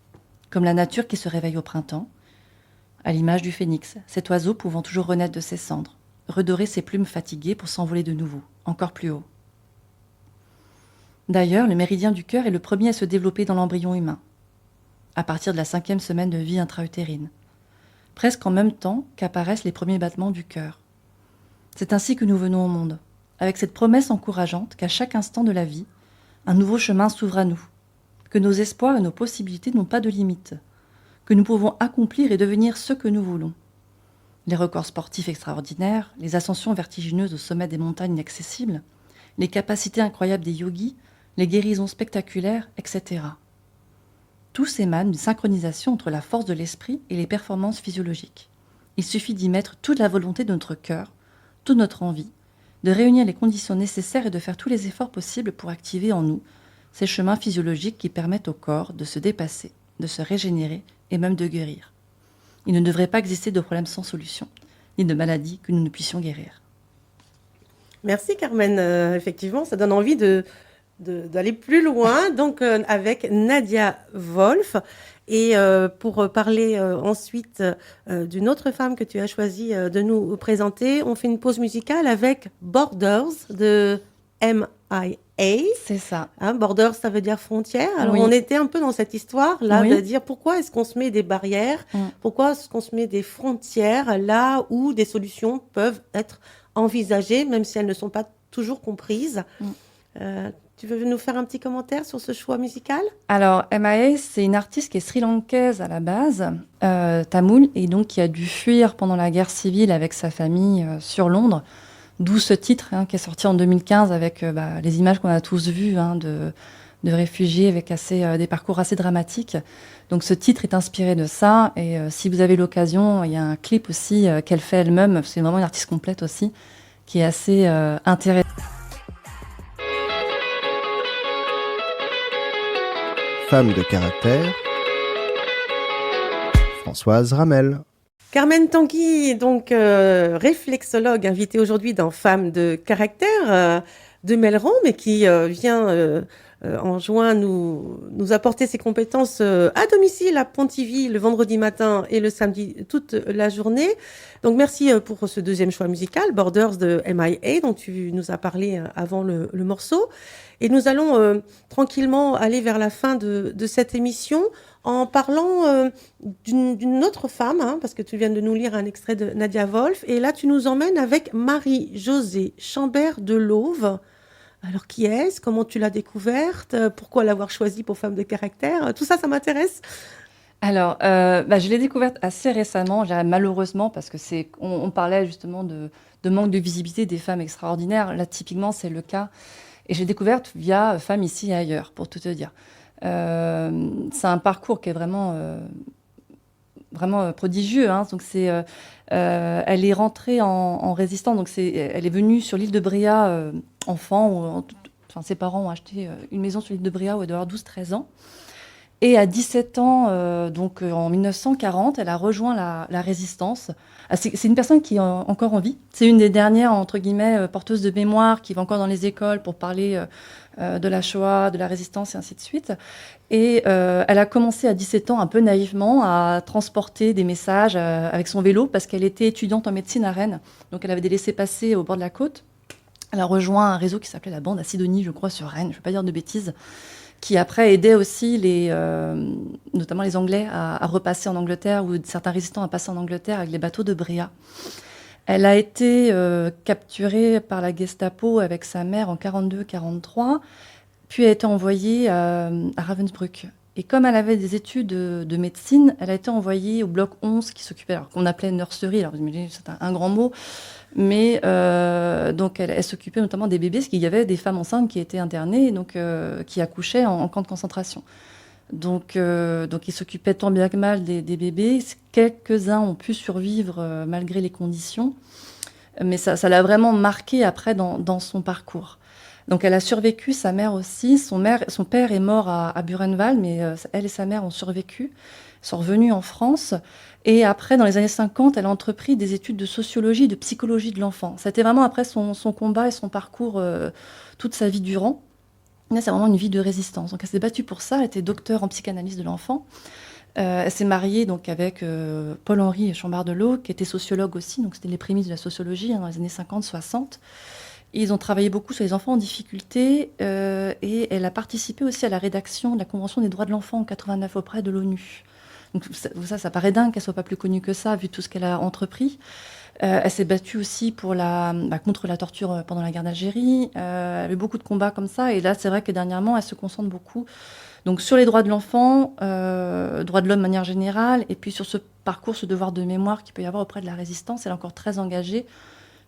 [SPEAKER 4] comme la nature qui se réveille au printemps, à l'image du phénix, cet oiseau pouvant toujours renaître de ses cendres, redorer ses plumes fatiguées pour s'envoler de nouveau, encore plus haut. D'ailleurs, le méridien du cœur est le premier à se développer dans l'embryon humain, à partir de la 5e semaine de vie intra-utérine, presque en même temps qu'apparaissent les premiers battements du cœur. C'est ainsi que nous venons au monde, avec cette promesse encourageante qu'à chaque instant de la vie, un nouveau chemin s'ouvre à nous, que nos espoirs et nos possibilités n'ont pas de limite, que nous pouvons accomplir et devenir ce que nous voulons. Les records sportifs extraordinaires, les ascensions vertigineuses au sommet des montagnes inaccessibles, les capacités incroyables des yogis, les guérisons spectaculaires, etc. Tous émanent d'une synchronisation entre la force de l'esprit et les performances physiologiques. Il suffit d'y mettre toute la volonté de notre cœur, toute notre envie, de réunir les conditions nécessaires et de faire tous les efforts possibles pour activer en nous ces chemins physiologiques qui permettent au corps de se dépasser, de se régénérer et même de guérir. Il ne devrait pas exister de problème sans solution, ni de maladie que nous ne puissions guérir.
[SPEAKER 3] Merci Carmen. Effectivement, ça donne envie d'aller plus loin. Donc avec Nadia Wolf. Et pour parler ensuite d'une autre femme que tu as choisi de nous présenter, on fait une pause musicale avec Borders de M.I.A.
[SPEAKER 4] C'est ça.
[SPEAKER 3] Hein, Borders, ça veut dire frontière. Alors
[SPEAKER 4] Oui.
[SPEAKER 3] on était un peu dans cette histoire-là
[SPEAKER 4] Oui.
[SPEAKER 3] de dire pourquoi est-ce qu'on se met des barrières, pourquoi est-ce qu'on se met des frontières là où des solutions peuvent être envisagées, même si elles ne sont pas toujours comprises. Tu veux nous faire un petit commentaire sur ce choix musical ?
[SPEAKER 4] Alors, M.I.A., c'est une artiste qui est sri-lankaise à la base, tamoule, et donc qui a dû fuir pendant la guerre civile avec sa famille sur Londres, d'où ce titre qui est sorti en 2015 avec les images qu'on a tous vues de réfugiés avec des parcours assez dramatiques. Donc ce titre est inspiré de ça, et si vous avez l'occasion, il y a un clip aussi qu'elle fait elle-même, c'est vraiment une artiste complète aussi, qui est assez intéressant.
[SPEAKER 1] Femme de caractère, Françoise Ramel.
[SPEAKER 3] Carmen Tanguy, donc réflexologue, invitée aujourd'hui dans Femmes de caractère de Melleran, mais qui vient en juin nous apporter ses compétences à domicile à Pontivy le vendredi matin et le samedi toute la journée. Donc merci pour ce deuxième choix musical, Borders de M.I.A. dont tu nous as parlé avant le morceau. Et nous allons tranquillement aller vers la fin de cette émission en parlant d'une autre femme, hein, parce que tu viens de nous lire un extrait de Nadia Wolf. Et là, tu nous emmènes avec Marie-Josée Chambert de Lauve. Alors, qui est-ce? Comment tu l'as découverte? Pourquoi l'avoir choisie pour femme de caractère? Tout ça, ça m'intéresse.
[SPEAKER 4] Alors, je l'ai découverte assez récemment, malheureusement, parce que on parlait justement de manque de visibilité des femmes extraordinaires. Là, typiquement, c'est le cas. Et j'ai découverte via Femmes ici et ailleurs, pour tout te dire. C'est un parcours qui est vraiment prodigieux. Hein. Donc elle est rentrée en résistance. Donc elle est venue sur l'île de Bréa enfant. Ses parents ont acheté une maison sur l'île de Bréa où elle doit avoir 12-13 ans. Et à 17 ans, donc en 1940, elle a rejoint la résistance. C'est une personne qui est encore en vie. C'est une des dernières, entre guillemets, porteuses de mémoire qui va encore dans les écoles pour parler de la Shoah, de la résistance et ainsi de suite. Et elle a commencé à 17 ans, un peu naïvement, à transporter des messages avec son vélo parce qu'elle était étudiante en médecine à Rennes. Donc elle avait des laissez-passer au bord de la côte. Elle a rejoint un réseau qui s'appelait la Bande à Sidonie, je crois, sur Rennes. Je ne vais pas dire de bêtises. Qui après aidait aussi notamment les Anglais à repasser en Angleterre ou certains résistants à passer en Angleterre avec les bateaux de Bréa. Elle a été capturée par la Gestapo avec sa mère en 42-43, puis a été envoyée à Ravensbrück. Et comme elle avait des études de médecine, elle a été envoyée au bloc 11 qui s'occupait, alors qu'on appelait nurserie, alors vous imaginez, c'est un grand mot, mais donc elle s'occupait notamment des bébés, parce qu'il y avait des femmes enceintes qui étaient internées, donc qui accouchaient en camp de concentration. Donc ils s'occupaient tant bien que mal des bébés. Quelques-uns ont pu survivre malgré les conditions, mais ça l'a vraiment marqué après dans son parcours. Donc elle a survécu, sa mère aussi. Son père est mort à Buchenwald, mais elle et sa mère ont survécu, sont revenus en France. Et après, dans les années 50, elle a entrepris des études de sociologie, de psychologie de l'enfant. C'était vraiment après son combat et son parcours toute sa vie durant. Là, c'est vraiment une vie de résistance. Donc elle s'est battue pour ça. Elle était docteure en psychanalyse de l'enfant. Elle s'est mariée donc avec Paul-Henri Chambard de Lauve, qui était sociologue aussi. Donc c'était les prémices de la sociologie dans les années 50-60. Et ils ont travaillé beaucoup sur les enfants en difficulté et elle a participé aussi à la rédaction de la Convention des droits de l'enfant en 89 auprès de l'ONU. Donc ça paraît dingue qu'elle soit pas plus connue que ça, vu tout ce qu'elle a entrepris. Elle s'est battue aussi contre la torture pendant la guerre d'Algérie. Elle a eu beaucoup de combats comme ça. Et là, c'est vrai que dernièrement, elle se concentre beaucoup donc, sur les droits de l'enfant, droits de l'homme de manière générale, et puis sur ce parcours, ce devoir de mémoire qu'il peut y avoir auprès de la résistance. Elle est encore très engagée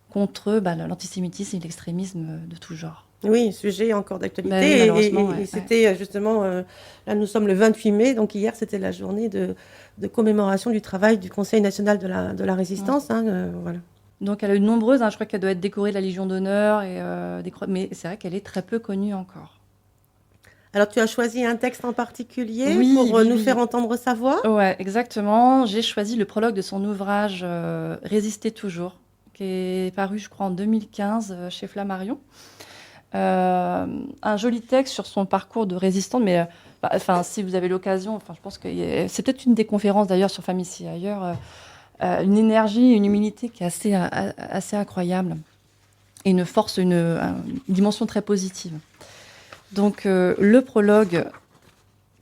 [SPEAKER 4] contre l'antisémitisme et l'extrémisme de tout genre.
[SPEAKER 3] Oui, sujet encore d'actualité. Et c'était justement, là nous sommes le 28 mai, donc hier c'était la journée de commémoration du travail du Conseil national de la résistance. Voilà.
[SPEAKER 4] Donc elle a eu de nombreuses, je crois qu'elle doit être décorée de la Légion d'honneur, mais c'est vrai qu'elle est très peu connue encore.
[SPEAKER 3] Alors tu as choisi un texte en particulier pour nous faire entendre sa voix?
[SPEAKER 4] Ouais, exactement. J'ai choisi le prologue de son ouvrage « Résister toujours », qui est paru, je crois, en 2015 chez Flammarion. Un joli texte sur son parcours de résistante, mais si vous avez l'occasion, je pense que c'est peut-être une des conférences d'ailleurs sur Femmes ici et ailleurs, une énergie, une humilité qui est assez incroyable et une force, une dimension très positive. Donc le prologue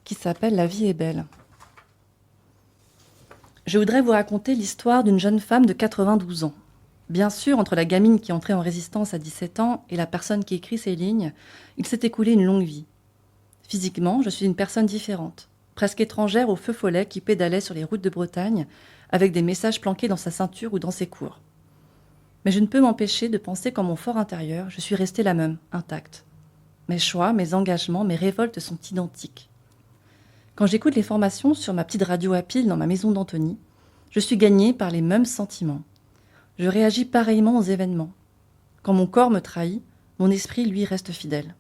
[SPEAKER 4] qui s'appelle « La vie est belle ». Je voudrais vous raconter l'histoire d'une jeune femme de 92 ans. Bien sûr, entre la gamine qui entrait en résistance à 17 ans et la personne qui écrit ces lignes, il s'est écoulé une longue vie. Physiquement, je suis une personne différente, presque étrangère au feu follet qui pédalait sur les routes de Bretagne avec des messages planqués dans sa ceinture ou dans ses cours. Mais je ne peux m'empêcher de penser qu'en mon fort intérieur, je suis restée la même, intacte. Mes choix, mes engagements, mes révoltes sont identiques. Quand j'écoute les formations sur ma petite radio à pile dans ma maison d'Antony, je suis gagnée par les mêmes sentiments. Je réagis pareillement aux événements. Quand mon corps me trahit, mon esprit, lui, reste fidèle.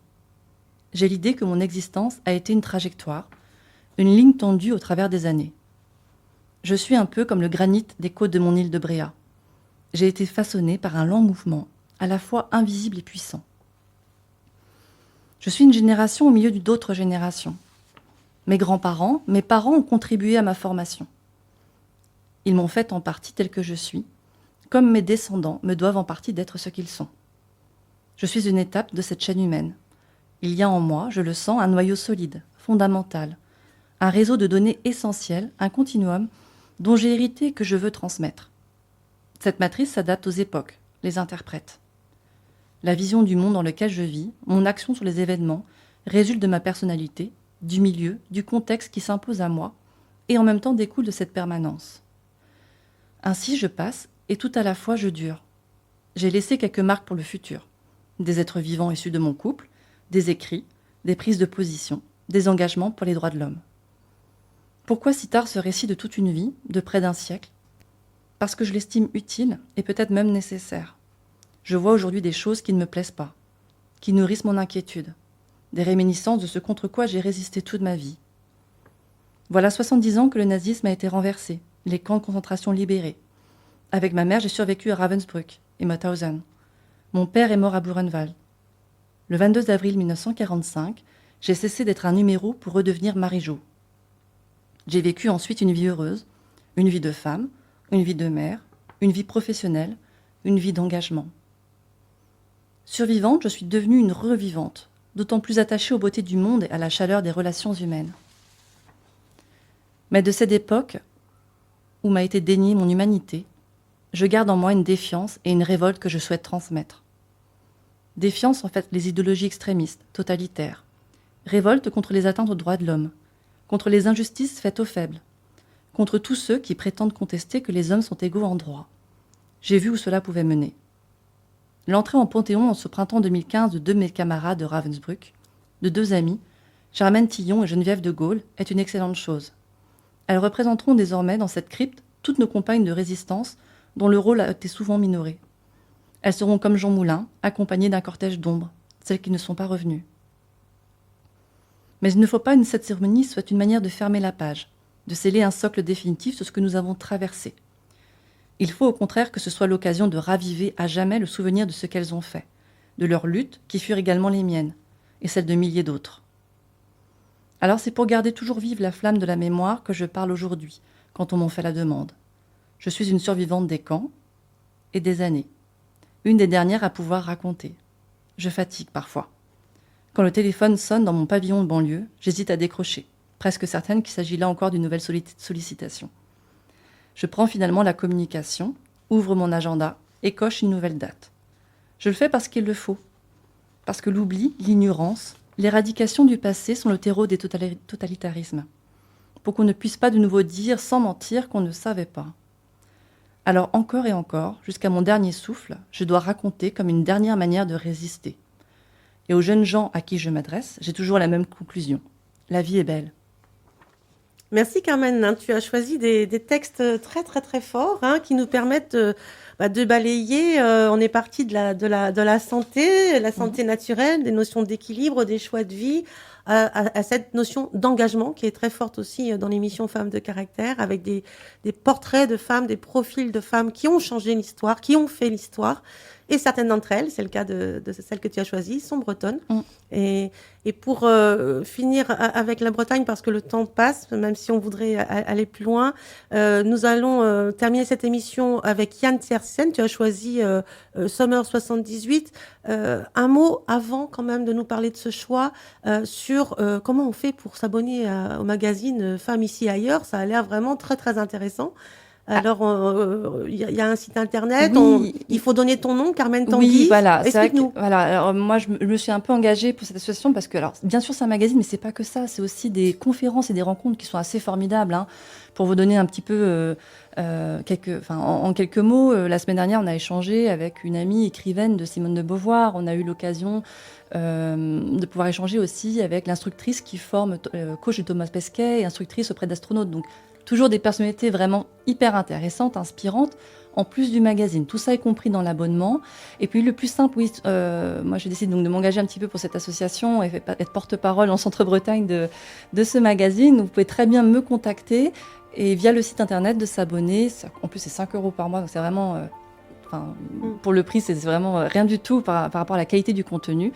[SPEAKER 4] J'ai l'idée que mon existence a été une trajectoire, une ligne tendue au travers des années. Je suis un peu comme le granit des côtes de mon île de Bréa. J'ai été façonnée par un lent mouvement, à la fois invisible et puissant. Je suis une génération au milieu d'autres générations. Mes grands-parents, mes parents ont contribué à ma formation. Ils m'ont fait en partie tel que je suis, comme mes descendants me doivent en partie d'être ce qu'ils sont. Je suis une étape de cette chaîne humaine. Il y a en moi, je le sens, un noyau solide, fondamental, un réseau de données essentielles, un continuum dont j'ai hérité et que je veux transmettre. Cette matrice s'adapte aux époques, les interprète. La vision du monde dans lequel je vis, mon action sur les événements, résulte de ma personnalité, du milieu, du contexte qui s'impose à moi, et en même temps découle de cette permanence. Ainsi je passe, et tout à la fois je dure. J'ai laissé quelques marques pour le futur. Des êtres vivants issus de mon couple, des écrits, des prises de position, des engagements pour les droits de l'homme. Pourquoi si tard ce récit de toute une vie, de près d'un siècle ? Parce que je l'estime utile et peut-être même nécessaire. Je vois aujourd'hui des choses qui ne me plaisent pas, qui nourrissent mon inquiétude, des réminiscences de ce contre quoi j'ai résisté toute ma vie. Voilà 70 ans que le nazisme a été renversé, les camps de concentration libérés. Avec ma mère, j'ai survécu à Ravensbrück et Mauthausen. Mon père est mort à Buchenwald. Le 22 avril 1945, j'ai cessé d'être un numéro pour redevenir Marie-Jo. J'ai vécu ensuite une vie heureuse, une vie de femme, une vie de mère, une vie professionnelle, une vie d'engagement. Survivante, je suis devenue une revivante, d'autant plus attachée aux beautés du monde et à la chaleur des relations humaines. Mais de cette époque où m'a été déniée mon humanité, je garde en moi une défiance et une révolte que je souhaite transmettre. Défiance en fait les idéologies extrémistes, totalitaires. Révolte contre les atteintes aux droits de l'homme, contre les injustices faites aux faibles, contre tous ceux qui prétendent contester que les hommes sont égaux en droit. J'ai vu où cela pouvait mener. L'entrée en Panthéon en ce printemps 2015 de 2 de mes camarades de Ravensbrück, de 2 amis, Germaine Tillon et Geneviève de Gaulle, est une excellente chose. Elles représenteront désormais dans cette crypte toutes nos compagnes de résistance dont le rôle a été souvent minoré. Elles seront comme Jean Moulin, accompagnées d'un cortège d'ombres, celles qui ne sont pas revenues. Mais il ne faut pas que cette cérémonie soit une manière de fermer la page, de sceller un socle définitif sur ce que nous avons traversé. Il faut au contraire que ce soit l'occasion de raviver à jamais le souvenir de ce qu'elles ont fait, de leurs luttes qui furent également les miennes, et celles de milliers d'autres. Alors c'est pour garder toujours vive la flamme de la mémoire que je parle aujourd'hui, quand on m'en fait la demande. Je suis une survivante des camps et des années. Une des dernières à pouvoir raconter. Je fatigue parfois. Quand le téléphone sonne dans mon pavillon de banlieue, j'hésite à décrocher, presque certaine qu'il s'agit là encore d'une nouvelle sollicitation. Je prends finalement la communication, ouvre mon agenda et coche une nouvelle date. Je le fais parce qu'il le faut. Parce que l'oubli, l'ignorance, l'éradication du passé sont le terreau des totalitarismes. Pour qu'on ne puisse pas de nouveau dire sans mentir qu'on ne savait pas. Alors encore et encore, jusqu'à mon dernier souffle, je dois raconter comme une dernière manière de résister. Et aux jeunes gens à qui je m'adresse, j'ai toujours la même conclusion. La vie est belle.
[SPEAKER 3] Merci Carmen, tu as choisi des textes très très très forts qui nous permettent de balayer. On est parti de la santé naturelle, des notions d'équilibre, des choix de vie, à cette notion d'engagement qui est très forte aussi dans l'émission Femmes de caractère, avec des portraits de femmes, des profils de femmes qui ont changé l'histoire, qui ont fait l'histoire. Et certaines d'entre elles, c'est le cas de celle que tu as choisie, sont bretonnes. Et pour finir avec la Bretagne, parce que le temps passe, même si on voudrait aller plus loin, nous allons terminer cette émission avec Yann Tiersen. Tu as choisi Summer 78. Un mot avant quand même de nous parler de ce choix sur comment on fait pour s'abonner au magazine Femmes ici et ailleurs. Ça a l'air vraiment très très intéressant. Alors, il y a un site internet, oui. Il faut donner ton nom, Carmen Tanguy.
[SPEAKER 4] Oui, voilà.
[SPEAKER 3] Explique-nous.
[SPEAKER 4] Voilà. Alors, moi, je me suis un peu engagée pour cette association parce que, alors, bien sûr, c'est un magazine, mais c'est pas que ça. C'est aussi des conférences et des rencontres qui sont assez formidables. Pour vous donner un petit peu en quelques mots, la semaine dernière, on a échangé avec une amie écrivaine de Simone de Beauvoir. On a eu l'occasion de pouvoir échanger aussi avec l'instructrice qui forme, coach de Thomas Pesquet et instructrice auprès d'astronautes. Donc, toujours des personnalités vraiment hyper intéressantes, inspirantes, en plus du magazine. Tout ça est compris dans l'abonnement. Et puis le plus simple, oui, moi j'ai décidé donc de m'engager un petit peu pour cette association et être porte-parole en Centre-Bretagne de ce magazine. Vous pouvez très bien me contacter et via le site internet de s'abonner. En plus c'est 5 € par mois, donc c'est vraiment... pour le prix, c'est vraiment rien du tout par rapport à la qualité du contenu.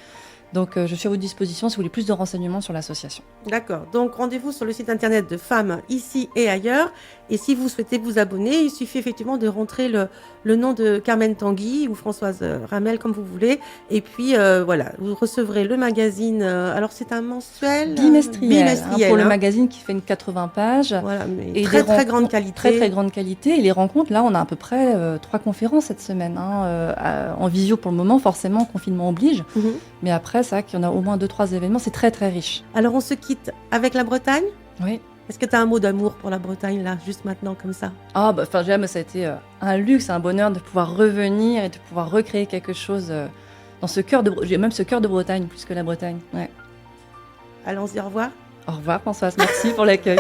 [SPEAKER 4] Donc, je suis à votre disposition si vous voulez plus de renseignements sur l'association.
[SPEAKER 3] D'accord. Donc, rendez-vous sur le site internet de Femmes ici et ailleurs. Et si vous souhaitez vous abonner, il suffit effectivement de rentrer le nom de Carmen Tanguy ou Françoise Ramel, comme vous voulez. Et puis, voilà, vous recevrez le magazine. Alors, c'est un mensuel
[SPEAKER 4] Bimestriel, pour le
[SPEAKER 3] hein.
[SPEAKER 4] magazine qui fait une 80 pages.
[SPEAKER 3] Voilà, mais
[SPEAKER 4] Et
[SPEAKER 3] très,
[SPEAKER 4] des
[SPEAKER 3] très grande qualité.
[SPEAKER 4] Très, très grande qualité. Et les rencontres, là, on a à peu près 3 conférences cette semaine. En visio pour le moment, forcément, confinement oblige.
[SPEAKER 3] Mhm.
[SPEAKER 4] Mais après, c'est vrai qu'il y en a au moins 2-3 événements. C'est très, très riche.
[SPEAKER 3] Alors, on se quitte avec la Bretagne.
[SPEAKER 4] Oui.
[SPEAKER 3] Est-ce que tu as un mot d'amour pour la Bretagne, là, juste maintenant, comme ça?
[SPEAKER 4] Ah, bah, enfin, déjà, ça a été un luxe, un bonheur de pouvoir revenir et de pouvoir recréer quelque chose dans ce cœur de... J'ai même ce cœur de Bretagne, plus que la Bretagne. Ouais.
[SPEAKER 3] Allons-y, au revoir.
[SPEAKER 4] Au revoir, Françoise. Merci pour l'accueil.